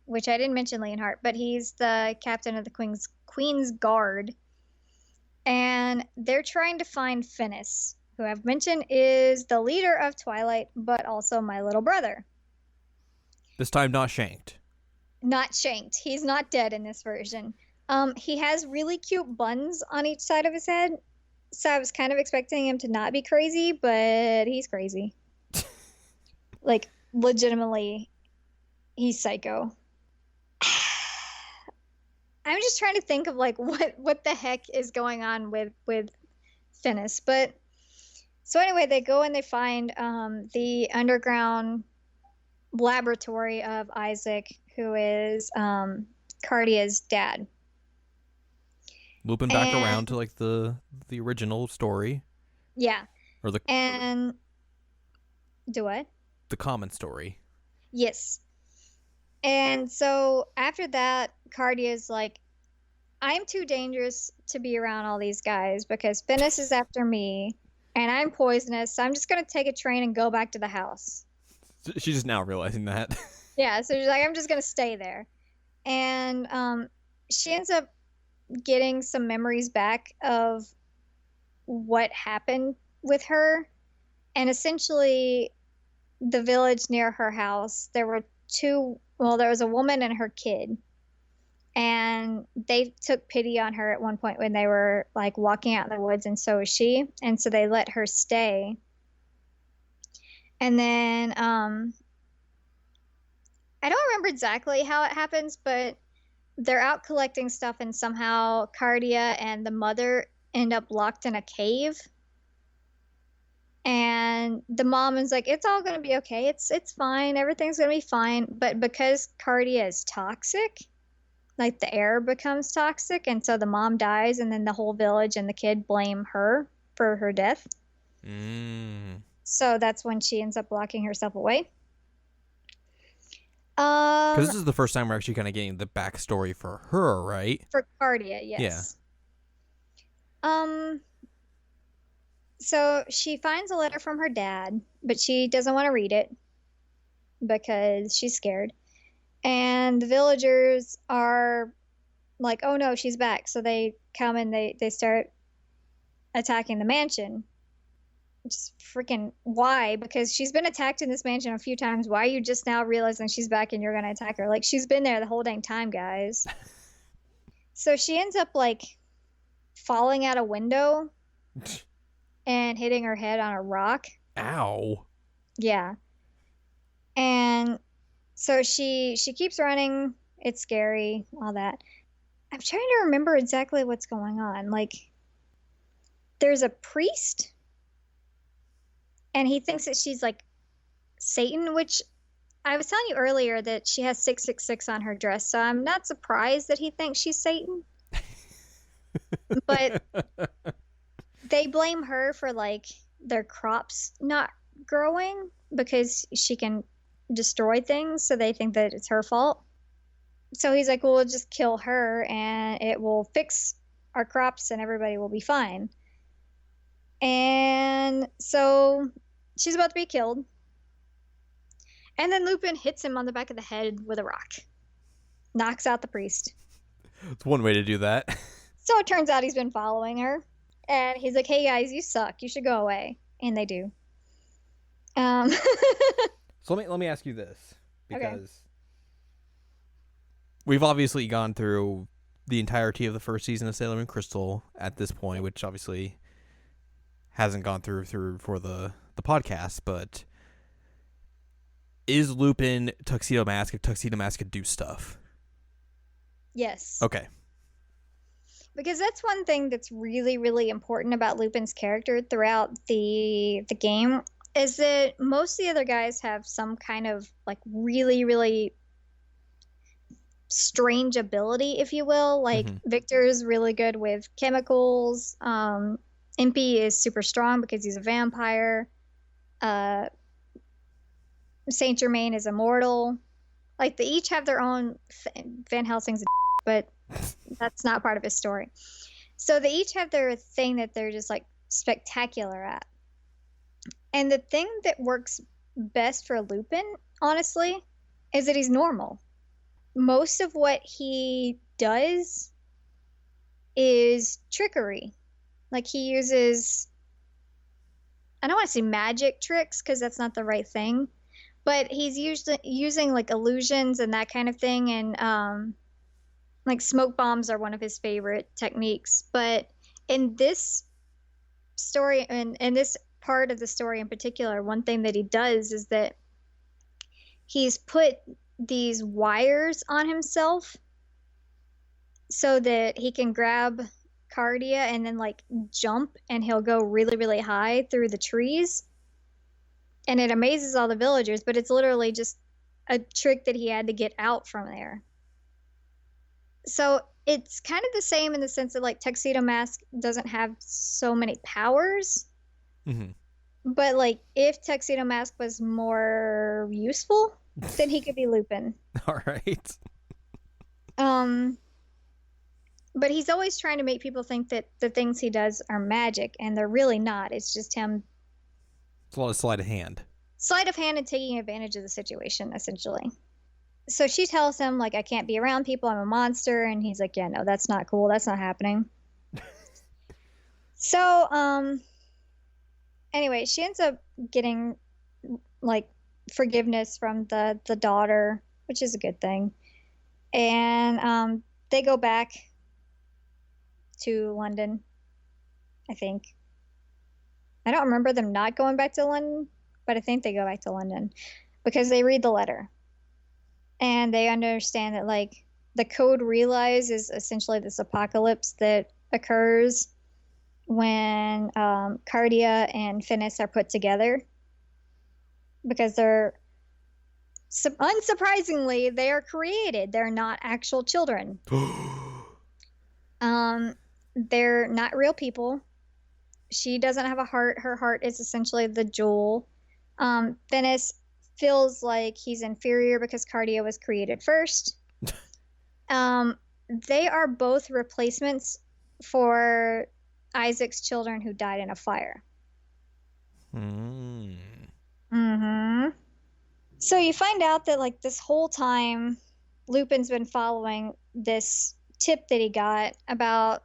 which I didn't mention Leonhardt, but he's the captain of the Queen's Guard. And they're trying to find Finis, who I've mentioned is the leader of Twilight, but also my little brother. This time not shanked. Not shanked. He's not dead in this version. He has really cute buns on each side of his head, So I was kind of expecting him to not be crazy, but he's crazy. Like, legitimately, he's psycho. I'm just trying to think of like what the heck is going on with Finnis. But so anyway, they go and they find the underground laboratory of Isaac, who is Cardia's dad. Looping back around to like the original story. Yeah. Or the and do what? The common story. Yes. And so after that, Cardia's like, I'm too dangerous to be around all these guys because Finnis is after me and I'm poisonous. So I'm just going to take a train and go back to the house. She's just now realizing that. Yeah. So she's like, I'm just going to stay there. And she ends up getting some memories back of what happened with her. And essentially, the village near her house, there was a woman and her kid. And they took pity on her at one point when they were like walking out in the woods, and so was she. And so they let her stay. And then I don't remember exactly how it happens, but they're out collecting stuff, and somehow Cardia and the mother end up locked in a cave. And the mom is like, it's all going to be okay. It's fine. Everything's going to be fine. But because Cardia is toxic, like the air becomes toxic, and so the mom dies, and then the whole village and the kid blame her for her death. So that's when she ends up locking herself away. Because this is the first time we're actually kind of getting the backstory for her, right? For Cardia, yes. Yeah. So she finds a letter from her dad, but she doesn't want to read it because she's scared. And the villagers are like, oh no, she's back. So they come and they start attacking the mansion. Just freaking why? Because she's been attacked in this mansion a few times. Why are you just now realizing she's back and you're going to attack her? Like, she's been there the whole dang time, guys. So she ends up like falling out a window and hitting her head on a rock. Ow. Yeah. And so she keeps running. It's scary, all that. I'm trying to remember exactly what's going on. Like, there's a priest, and he thinks that she's like Satan, which I was telling you earlier that she has 666 on her dress, so I'm not surprised that he thinks she's Satan. But they blame her for like their crops not growing because she can destroy things, so they think that it's her fault. So he's like, well, we'll just kill her and it will fix our crops and everybody will be fine. And so she's about to be killed, and then Lupin hits him on the back of the head with a rock, knocks out the priest. It's one way to do that. So it turns out he's been following her, and he's like, hey guys, you suck, you should go away. And they do. So let me ask you this, because we've obviously gone through the entirety of the first season of Sailor Moon Crystal at this point, which obviously hasn't gone through for the podcast, but is Lupin Tuxedo Mask if Tuxedo Mask could do stuff? Yes. Okay. Because that's one thing that's really, really important about Lupin's character throughout the game, is that most of the other guys have some kind of like really, really strange ability, if you will. Like Victor's really good with chemicals. Impy is super strong because he's a vampire. Saint Germain is immortal. Like, they each have their own. Van Helsing's but that's not part of his story. So they each have their thing that they're just like spectacular at. And the thing that works best for Lupin, honestly, is that he's normal. Most of what he does is trickery. Like, he uses, I don't want to say magic tricks because that's not the right thing, but he's usually using like illusions and that kind of thing. And like smoke bombs are one of his favorite techniques. But in this story, and in this part of the story in particular, one thing that he does is that he's put these wires on himself so that he can grab Cardia and then like jump, and he'll go really, really high through the trees. And it amazes all the villagers, but it's literally just a trick that he had to get out from there. So it's kind of the same in the sense that like Tuxedo Mask doesn't have so many powers. Mm-hmm. But like if Tuxedo Mask was more useful, then he could be Lupin. All right. But he's always trying to make people think that the things he does are magic, and they're really not. It's just him. It's a lot of sleight of hand. Sleight of hand and taking advantage of the situation, essentially. So she tells him, like, I can't be around people. I'm a monster. And he's like, yeah, no, that's not cool. That's not happening. So, anyway, she ends up getting, like, forgiveness from the daughter, which is a good thing. And they go back to London, I think. I don't remember them not going back to London, but I think they go back to London because they read the letter. And they understand that, like, the code realize is essentially this apocalypse that occurs when Cardia and Finis are put together. Because they're, unsurprisingly, they are created. They're not actual children. They're not real people. She doesn't have a heart. Her heart is essentially the jewel. Finis feels like he's inferior because Cardia was created first. They are both replacements for Isaac's children who died in a fire. So you find out that, like, this whole time, Lupin's been following this tip that he got about,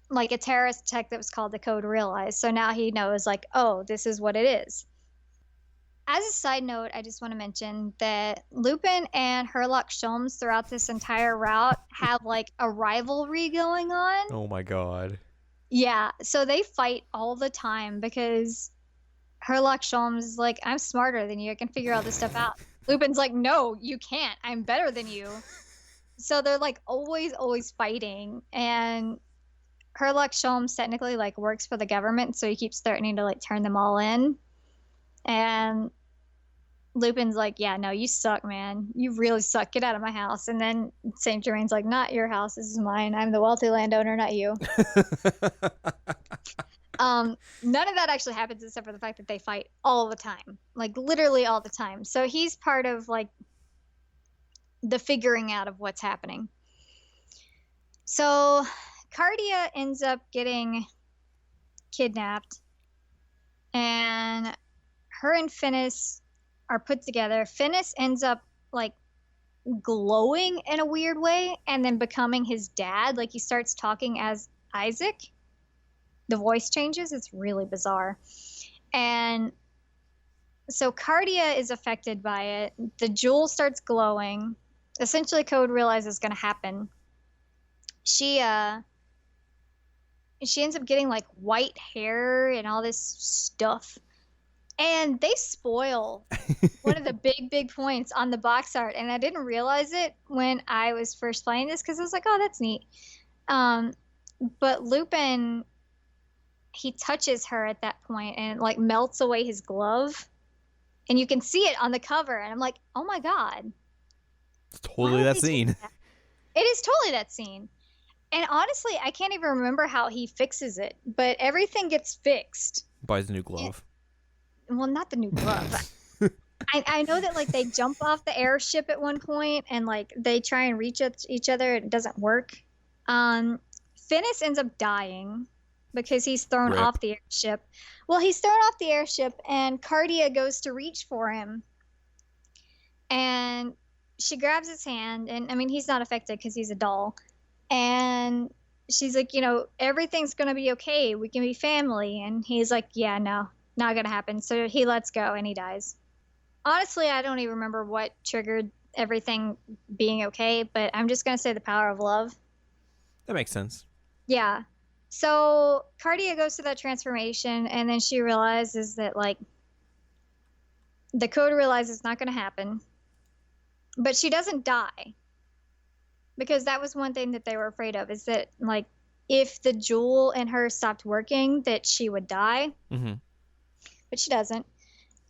like, a terrorist attack that was called the Code Realize. So now he knows, like, oh, this is what it is. As a side note, I just want to mention that Lupin and Sherlock Sholmes throughout this entire route have, like, a rivalry going on. Oh my god. Yeah, so they fight all the time because Sherlock Sholmes is like, I'm smarter than you. I can figure all this stuff out. Lupin's like, no, you can't. I'm better than you. So they're, like, always fighting. And Sherlock Sholmes technically, like, works for the government, so he keeps threatening to, like, turn them all in. And Lupin's like, yeah, no, you suck, man. You really suck. Get out of my house. And then Saint Germain's like, not your house. This is mine. I'm the wealthy landowner, not you. None of that actually happens except for the fact that they fight all the time. Like, literally all the time. So he's part of, like, the figuring out of what's happening. So Cardia ends up getting kidnapped. And her and Finis are put together. Finis ends up, like, glowing in a weird way and then becoming his dad. Like, he starts talking as Isaac. The voice changes. It's really bizarre. And so Cardia is affected by it. The jewel starts glowing. Essentially, Code realizes is going to happen. She ends up getting, like, white hair and all this stuff. And they spoil one of the big points on the box art. And I didn't realize it when I was first playing this because I was like, oh, that's neat. But Lupin, he touches her at that point and it, like, melts away his glove. And you can see it on the cover. And I'm like, oh, my God. It's totally that scene. It is totally that scene. And honestly, I can't even remember how he fixes it. But everything gets fixed. Buys a new glove. Well, not the new glove. I know that, like, they jump off the airship at one point and, like, they try and reach each other. It doesn't work. Finis ends up dying because he's thrown Rip. off the airship. Well, he's thrown off the airship and Cardia goes to reach for him. And she grabs his hand. And, I mean, he's not affected because he's a doll. And she's like, you know, everything's going to be okay. We can be family. And he's like, yeah, no. Not gonna happen. So he lets go and he dies. Honestly, I don't even remember what triggered everything being okay, but I'm just gonna say the power of love. That makes sense. Yeah. So Cardia goes through that transformation, and then she realizes that, like, the code realizes it's not going to happen. But she doesn't die. Because that was one thing that they were afraid of, is that, like, if the jewel in her stopped working, that she would die. Mm-hmm. But she doesn't.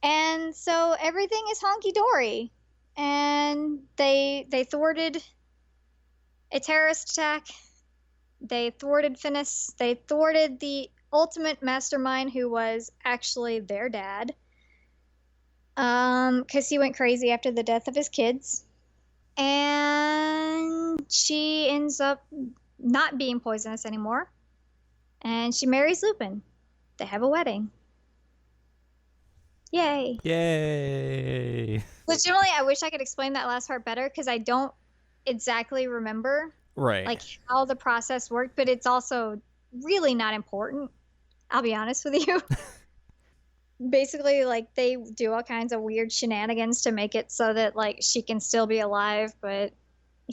And so everything is honky-dory. And they thwarted a terrorist attack. They thwarted Finis. They thwarted the ultimate mastermind, who was actually their dad. Because he went crazy after the death of his kids. And she ends up not being poisonous anymore. And she marries Lupin. They have a wedding. Yay. Yay. Legitimately, I wish I could explain that last part better, because I don't exactly remember Right. like how the process worked, but it's also really not important. I'll be honest with you. Basically, like, they do all kinds of weird shenanigans to make it so that, like, she can still be alive, but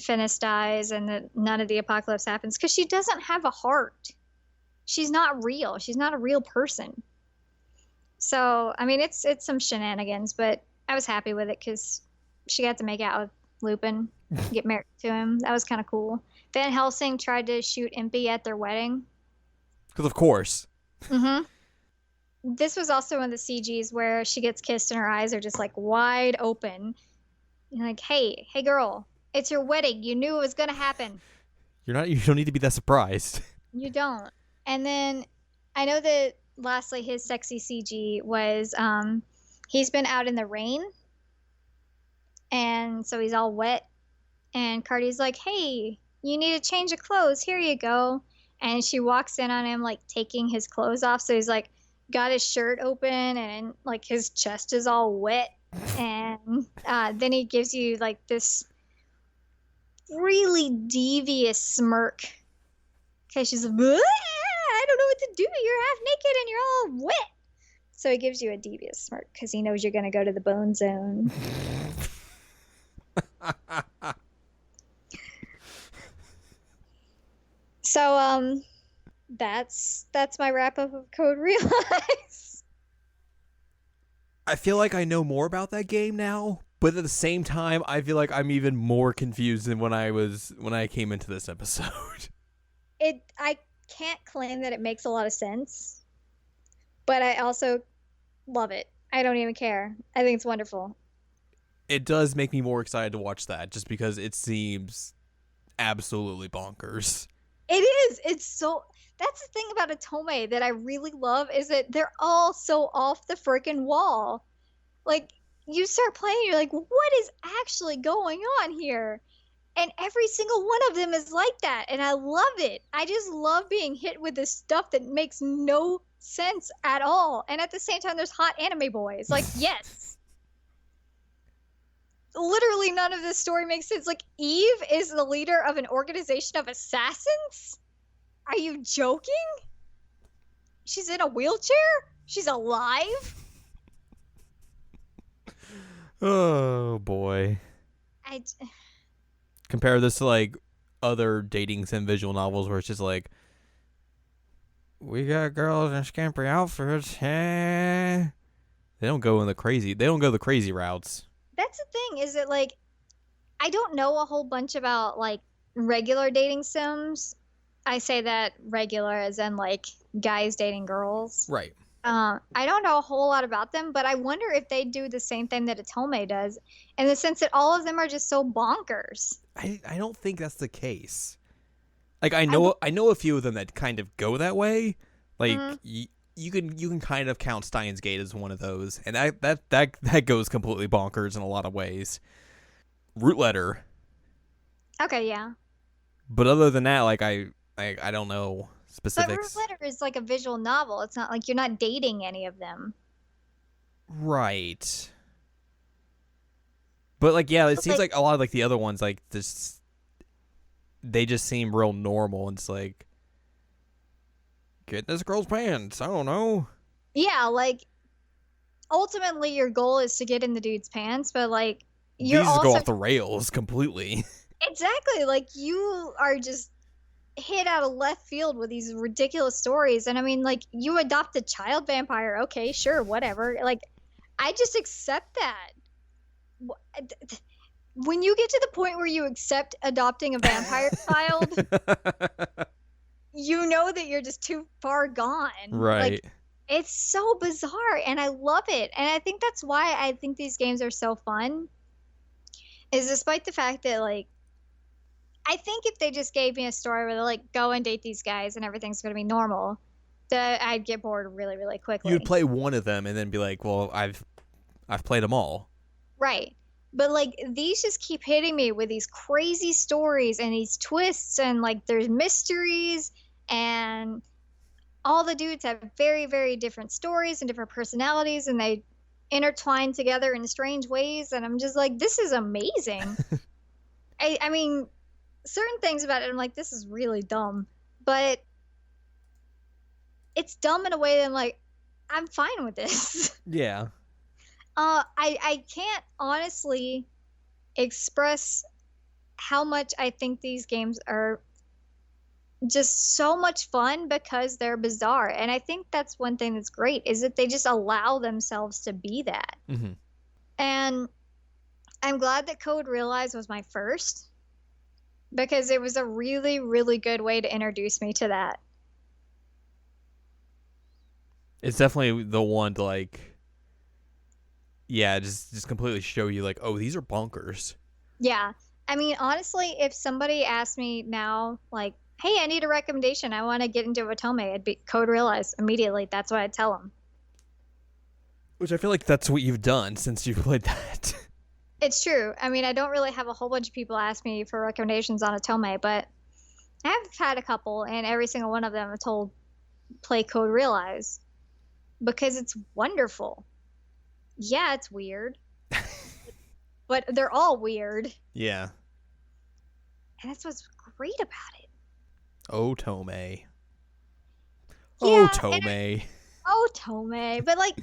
Finis dies and that none of the apocalypse happens, because she doesn't have a heart. She's not real. She's not a real person. So, I mean, it's some shenanigans, but I was happy with it because she got to make out with Lupin, get married to him. That was kind of cool. Van Helsing tried to shoot Impy at their wedding. Because of course. Mm-hmm. This was also one of the CGs where she gets kissed and her eyes are just, like, wide open. You're like, hey girl, it's your wedding. You knew it was going to happen. You don't need to be that surprised. You don't. And then I know that lastly his sexy CG was he's been out in the rain. And so he's all wet. And Cardi's like, hey, you need a change of clothes. Here you go. And she walks in on him, like, taking his clothes off. So he's, like, got his shirt open and, like, his chest is all wet. And then he gives you, like, this really devious smirk. Because she's like, I don't know what to do. You're half naked and you're all wet. So he gives you a devious smirk because he knows you're going to go to the bone zone. So, that's my wrap up of Code Realize. I feel like I know more about that game now, but at the same time, I feel like I'm even more confused than when I came into this episode. I can't claim that it makes a lot of sense, but I also love it. I don't even care. I think it's wonderful. It does make me more excited to watch that, just because it seems absolutely bonkers. It is. It's so... That's the thing about Otome that I really love, is that they're all so off the freaking wall. Like, you start playing, you're like, what is actually going on here? And every single one of them is like that, and I love it. I just love being hit with this stuff that makes no sense at all. And at the same time, there's hot anime boys. Like, yes. Literally none of this story makes sense. Like, Eve is the leader of an organization of assassins? Are you joking? She's in a wheelchair? She's alive? Oh, boy. Compare this to, like, other dating sim visual novels where it's just like, we got girls in skimpy outfits. They don't go the crazy routes. That's the thing, is that, like, I don't know a whole bunch about, like, regular dating sims. I say that regular as in, like, guys dating girls. Right. I don't know a whole lot about them, but I wonder if they do the same thing that Otome does, in the sense that all of them are just so bonkers. I don't think that's the case. Like, I know a few of them that kind of go that way. Like, you can kind of count Steins Gate as one of those, and that goes completely bonkers in a lot of ways. Root Letter. Okay, yeah. But other than that, like, I don't know specifics. But Root Letter is like a visual novel. It's not like you're not dating any of them. Right. But, like, yeah, it seems like a lot of, like, the other ones, like, this, they just seem real normal. And it's like, get this girl's pants. I don't know. Yeah, like, ultimately your goal is to get in the dude's pants, but, like, you're these also... go off the rails completely. Exactly. Like, you are just hit out of left field with these ridiculous stories. And I mean, like, you adopt a child vampire. Okay, sure, whatever. Like, I just accept that. When you get to the point where you accept adopting a vampire child, you know that you're just too far gone. Right. Like, it's so bizarre, and I love it. And I think that's why I think these games are so fun, is despite the fact that, like, I think if they just gave me a story where they're like, go and date these guys and everything's going to be normal, that I'd get bored really, really quickly. You'd play one of them and then be like, well, I've played them all. Right. But, like, these just keep hitting me with these crazy stories and these twists, and, like, there's mysteries, and all the dudes have very, very different stories and different personalities, and they intertwine together in strange ways, and I'm just like, this is amazing. I mean, certain things about it, I'm like, this is really dumb, but it's dumb in a way that I'm like, I'm fine with this. Yeah. I can't honestly express how much I think these games are just so much fun because they're bizarre. And I think that's one thing that's great, is that they just allow themselves to be that. Mm-hmm. And I'm glad that Code Realize was my first, because it was a really, really good way to introduce me to that. It's definitely the one to, like, yeah, just completely show you, like, oh, these are bonkers. Yeah. I mean, honestly, if somebody asked me now, like, hey, I need a recommendation, I want to get into otome, it'd be Code Realize immediately. That's what I'd tell them. Which I feel like that's what you've done since you've played that. It's true. I mean, I don't really have a whole bunch of people ask me for recommendations on otome, but I've had a couple, and every single one of them have told play Code Realize, because it's wonderful. Yeah, it's weird, but they're all weird. Yeah. And that's what's great about it. Otome. Yeah, Otome. Otome. But, like,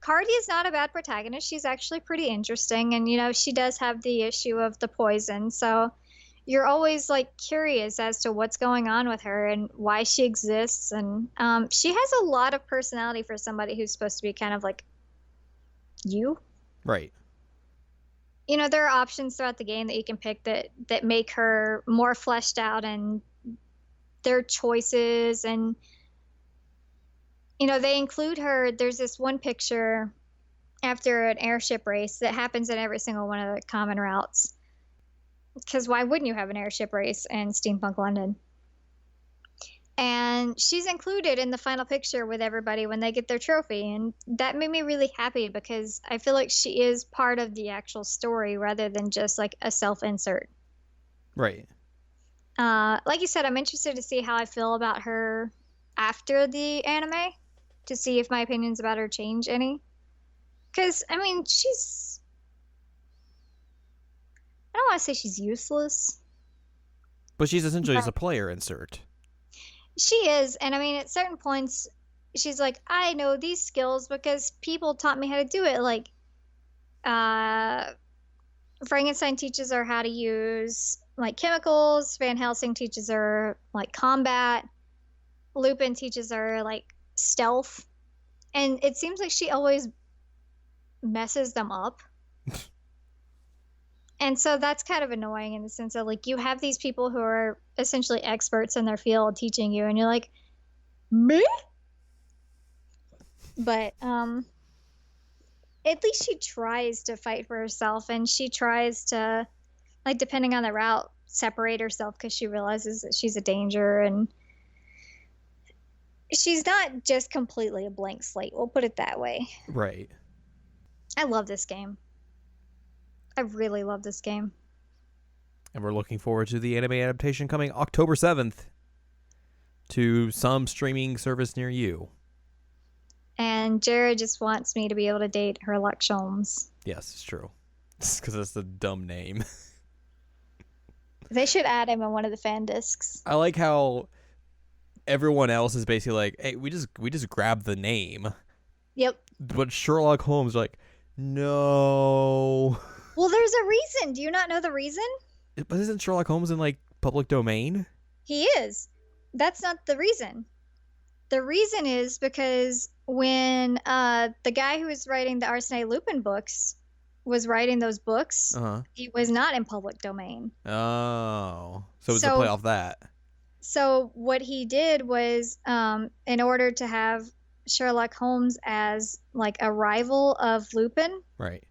Cardi is not a bad protagonist. She's actually pretty interesting. And, you know, she does have the issue of the poison. So you're always, like, curious as to what's going on with her and why she exists. And she has a lot of personality for somebody who's supposed to be kind of like you. Right. You know, there are options throughout the game that you can pick that make her more fleshed out, and their choices, and, you know, they include her. There's this one picture after an airship race that happens in every single one of the common routes, because why wouldn't you have an airship race in Steampunk London? And she's included in the final picture with everybody when they get their trophy. And that made me really happy, because I feel like she is part of the actual story rather than just like a self-insert. Right. Like you said, I'm interested to see how I feel about her after the anime, to see if my opinions about her change any. Because, I mean, I don't want to say she's useless. But she's essentially just a player insert. She is, and I mean, at certain points, she's like, I know these skills because people taught me how to do it. Like, Frankenstein teaches her how to use, like, chemicals. Van Helsing teaches her, like, combat. Lupin teaches her, like, stealth. And it seems like she always messes them up. And so that's kind of annoying, in the sense that, like, you have these people who are essentially experts in their field teaching you, and you're like, me? But at least she tries to fight for herself, and she tries to, like, depending on the route, separate herself, because she realizes that she's a danger, and she's not just completely a blank slate. We'll put it that way. Right. I love this game. I really love this game. And we're looking forward to the anime adaptation coming October 7th to some streaming service near you. And Jared just wants me to be able to date Herlock Sholmes. Yes, it's true. Just because that's a dumb name. They should add him in one of the fan discs. I like how everyone else is basically like, hey, we just grabbed the name. Yep. But Sherlock Holmes, like, no. Well, there's a reason. Do you not know the reason? But isn't Sherlock Holmes in, like, public domain? He is. That's not the reason. The reason is because when the guy who was writing the Arsène Lupin books was writing those books, he was not in public domain. Oh. So it was a play off that. So what he did was, in order to have Sherlock Holmes as like a rival of Lupin, right,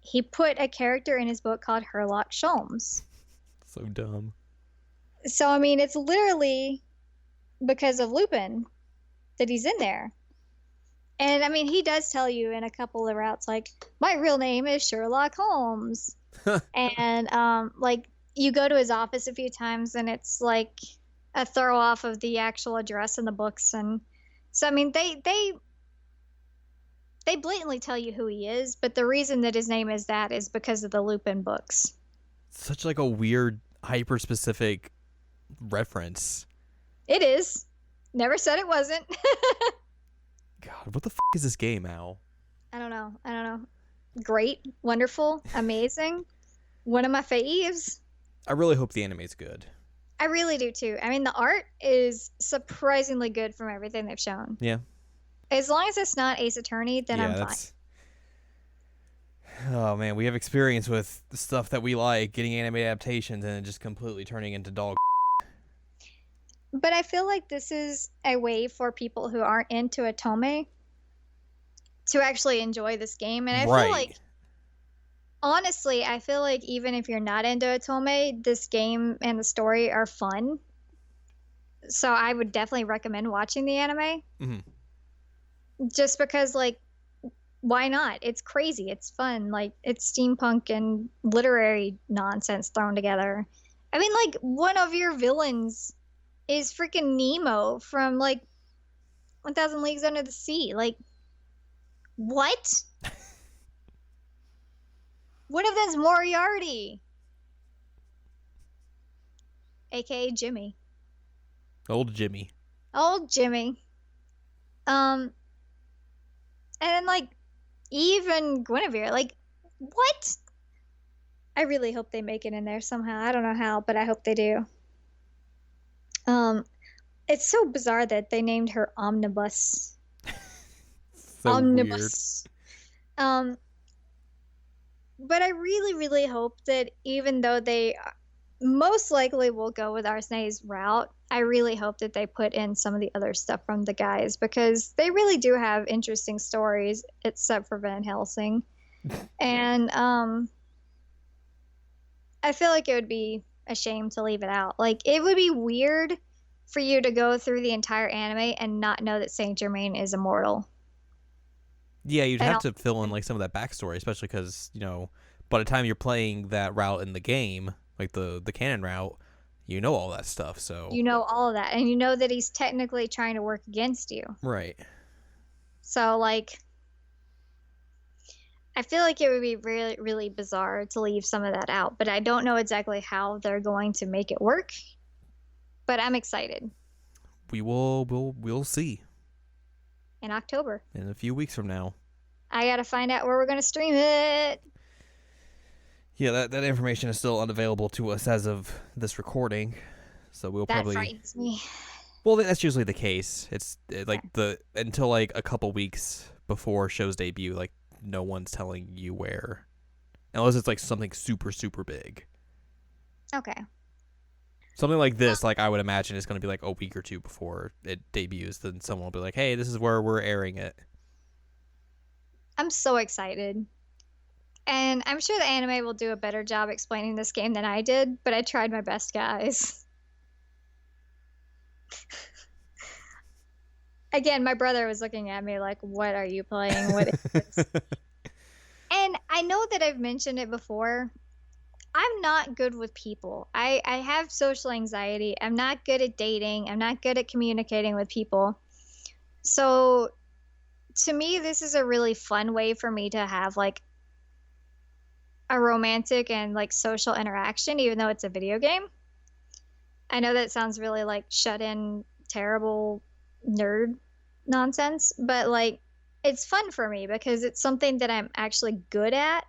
he put a character in his book called Sherlock Sholmes. So dumb. So, I mean, it's literally because of Lupin that he's in there. And, I mean, he does tell you in a couple of routes, like, my real name is Sherlock Holmes. And, like, you go to his office a few times, and it's, like, a throw off of the actual address in the books. And so, I mean, they blatantly tell you who he is, but the reason that his name is that is because of the Lupin books. Such, like, a weird, hyper-specific reference. It is. Never said it wasn't. God, what the f*** is this game, Al? I don't know. Great, wonderful, amazing. One of my faves. I really hope the anime's good. I really do too. I mean, the art is surprisingly good from everything they've shown. Yeah. As long as it's not Ace Attorney, then I'm fine. Oh man, we have experience with the stuff that we like, getting anime adaptations and it just completely turning into dog. But I feel like this is a way for people who aren't into otome to actually enjoy this game. And I feel like, honestly, I feel like even if you're not into otome, this game and the story are fun. So I would definitely recommend watching the anime. Mm-hmm. Just because, like, why not? It's crazy. It's fun. Like, it's steampunk and literary nonsense thrown together. I mean, like, one of your villains is freaking Nemo from, like, 1,000 Leagues Under the Sea. Like, what? One of them's Moriarty. AKA Jimmy. Old Jimmy. And then, like, even Guinevere. Like, what? I really hope they make it in there somehow. I don't know how, but I hope they do. It's so bizarre that they named her Omnibus. So Omnibus. Weird. But I really, really hope that even though they most likely will go with Arsene's route, I really hope that they put in some of the other stuff from the guys, because they really do have interesting stories, except for Van Helsing. And I feel like it would be a shame to leave it out. Like, it would be weird for you to go through the entire anime and not know that Saint Germain is immortal. Yeah, you'd have to fill in, like, some of that backstory, especially because, you know, by the time you're playing that route in the game, like the canon route, you know all that stuff. So you know all of that, and you know that he's technically trying to work against you. Right. So, like, I feel like it would be really, really bizarre to leave some of that out, but I don't know exactly how they're going to make it work. But I'm excited. We'll see. In October. In a few weeks from now. I gotta find out where we're gonna stream it. Yeah, that information is still unavailable to us as of this recording, so we'll probably. That frightens me. Well, that's usually the case. It's until like a couple weeks before show's debut, like no one's telling you where, unless it's like something super, super big. Okay. Something like this, like I would imagine, is going to be like a week or two before it debuts. Then someone will be like, "Hey, this is where we're airing it." I'm so excited, and I'm sure the anime will do a better job explaining this game than I did. But I tried my best, guys. Again, my brother was looking at me like, "What are you playing? What is this?" And I know that I've mentioned it before. I'm not good with people. I have social anxiety. I'm not good at dating. I'm not good at communicating with people. So to me, this is a really fun way for me to have like a romantic and like social interaction, even though it's a video game. I know that sounds really like shut in, terrible nerd nonsense, but like it's fun for me because it's something that I'm actually good at.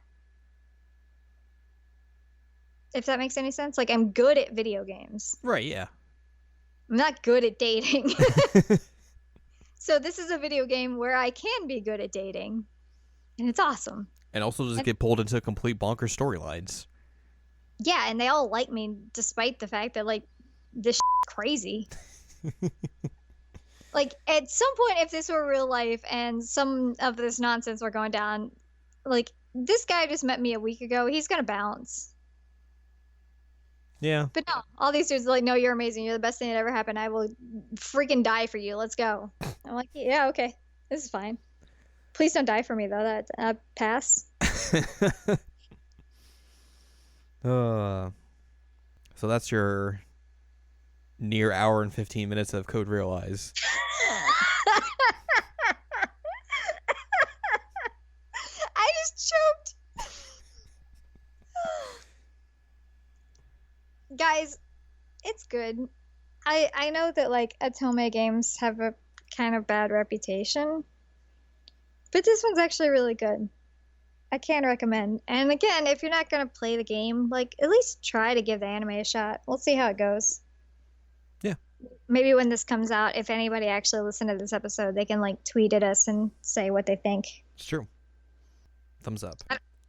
If that makes any sense. Like, I'm good at video games. Right, yeah. I'm not good at dating. So this is a video game where I can be good at dating. And it's awesome. And also just get pulled into complete bonkers storylines. Yeah, and they all like me despite the fact that, like, this is crazy. Like, at some point, if this were real life and some of this nonsense were going down, like, this guy just met me a week ago, he's gonna bounce. Yeah. But no, all these dudes are like, no, you're amazing. You're the best thing that ever happened. I will freaking die for you. Let's go. I'm like, yeah, okay. This is fine. Please don't die for me, though. That pass. So that's your near hour and 15 minutes of Code Realize. I just choked. Guys, it's good. I know that, like, otome games have a kind of bad reputation, but this one's actually really good. I can recommend. And again, if you're not going to play the game, like, at least try to give the anime a shot. We'll see how it goes. Yeah. Maybe when this comes out, if anybody actually listened to this episode, they can, like, tweet at us and say what they think. It's true. Thumbs up.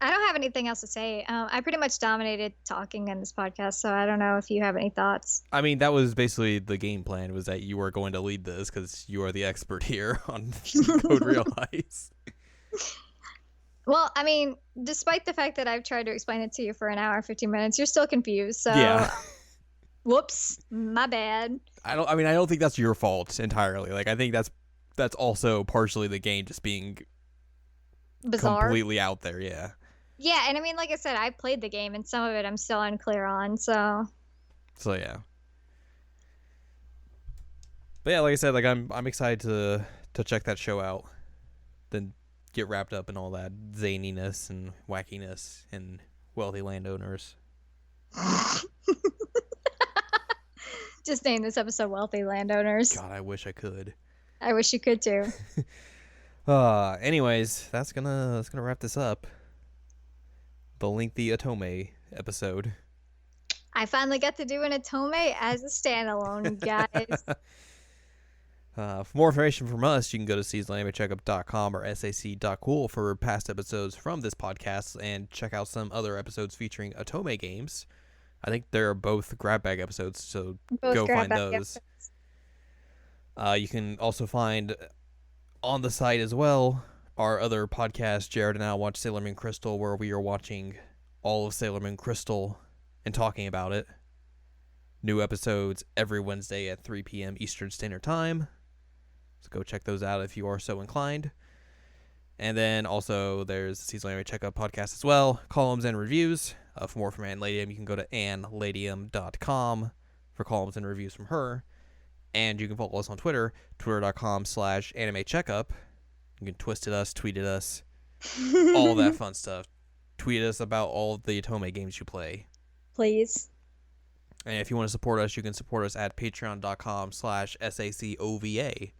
I don't have anything else to say. I pretty much dominated talking in this podcast, so I don't know if you have any thoughts. I mean, that was basically the game plan, was that you were going to lead this because you are the expert here on Code Realize. Well, I mean, despite the fact that I've tried to explain it to you for an hour and 15 minutes, you're still confused. So, yeah. Whoops, my bad. I don't think that's your fault entirely. Like, I think that's also partially the game just being Bizarre. Completely out there, yeah. Yeah, and I mean, like I said, I played the game, and some of it I'm still unclear on, so... So, yeah. But yeah, like I said, like I'm excited to check that show out. Then get wrapped up in all that zaniness and wackiness and wealthy landowners. Just name this episode Wealthy Landowners. God, I wish I could. I wish you could too. Anyways, that's gonna wrap this up. The lengthy otome episode. I finally got to do an otome as a standalone, guys. For more information from us, you can go to seasonanimecheckup.com or sac.cool for past episodes from this podcast and check out some other episodes featuring otome games. I think they're both grab bag episodes, so go find those. You can also find on the site as well our other podcast, Jared and I Watch Sailor Moon Crystal, where we are watching all of Sailor Moon Crystal and talking about it. New episodes every Wednesday at 3 p.m. Eastern Standard Time. So go check those out if you are so inclined. And then also there's the Seasonal Anime Checkup podcast as well, columns and reviews. For more from Ann Ladyem, you can go to annladyem.com for columns and reviews from her. And you can follow us on Twitter, twitter.com/animecheckup. You can twist at us, tweet at us, all that fun stuff. Tweet us about all of the otome games you play. Please. And if you want to support us, you can support us at patreon.com/SACOVA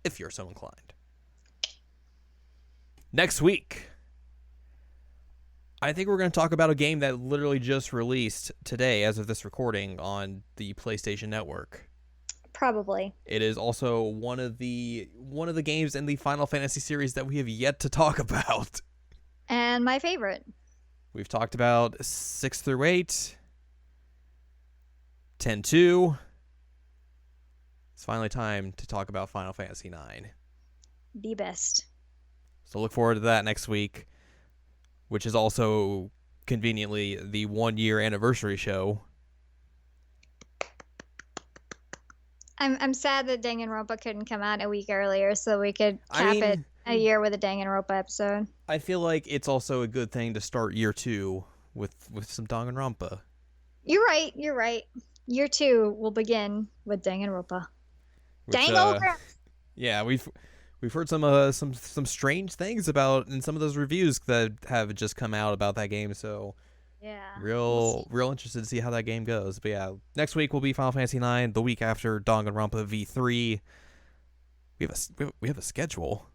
if you're so inclined. Next week, I think we're going to talk about a game that literally just released today as of this recording on the PlayStation Network. Probably. It is also one of the games in the Final Fantasy series that we have yet to talk about. And my favorite. We've talked about 6 through 8, 10-2. It's finally time to talk about Final Fantasy 9. The best. So look forward to that next week, which is also conveniently the 1-year anniversary show. I'm sad that Danganronpa couldn't come out a week earlier so we could cap it a year with a Danganronpa episode. I feel like it's also a good thing to start year 2 with some Danganronpa. You're right. Year 2 will begin with Danganronpa. Danganronpa! Yeah, we've heard some strange things about in some of those reviews that have just come out about that game, so yeah, real interested to see how that game goes. But yeah, next week will be Final Fantasy 9. The week after, Danganronpa V3. We have a schedule.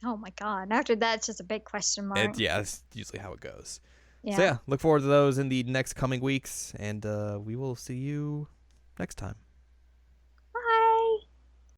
Oh my god! After that, it's just a big question mark. That's usually how it goes. Yeah. So yeah, look forward to those in the next coming weeks, and we will see you next time.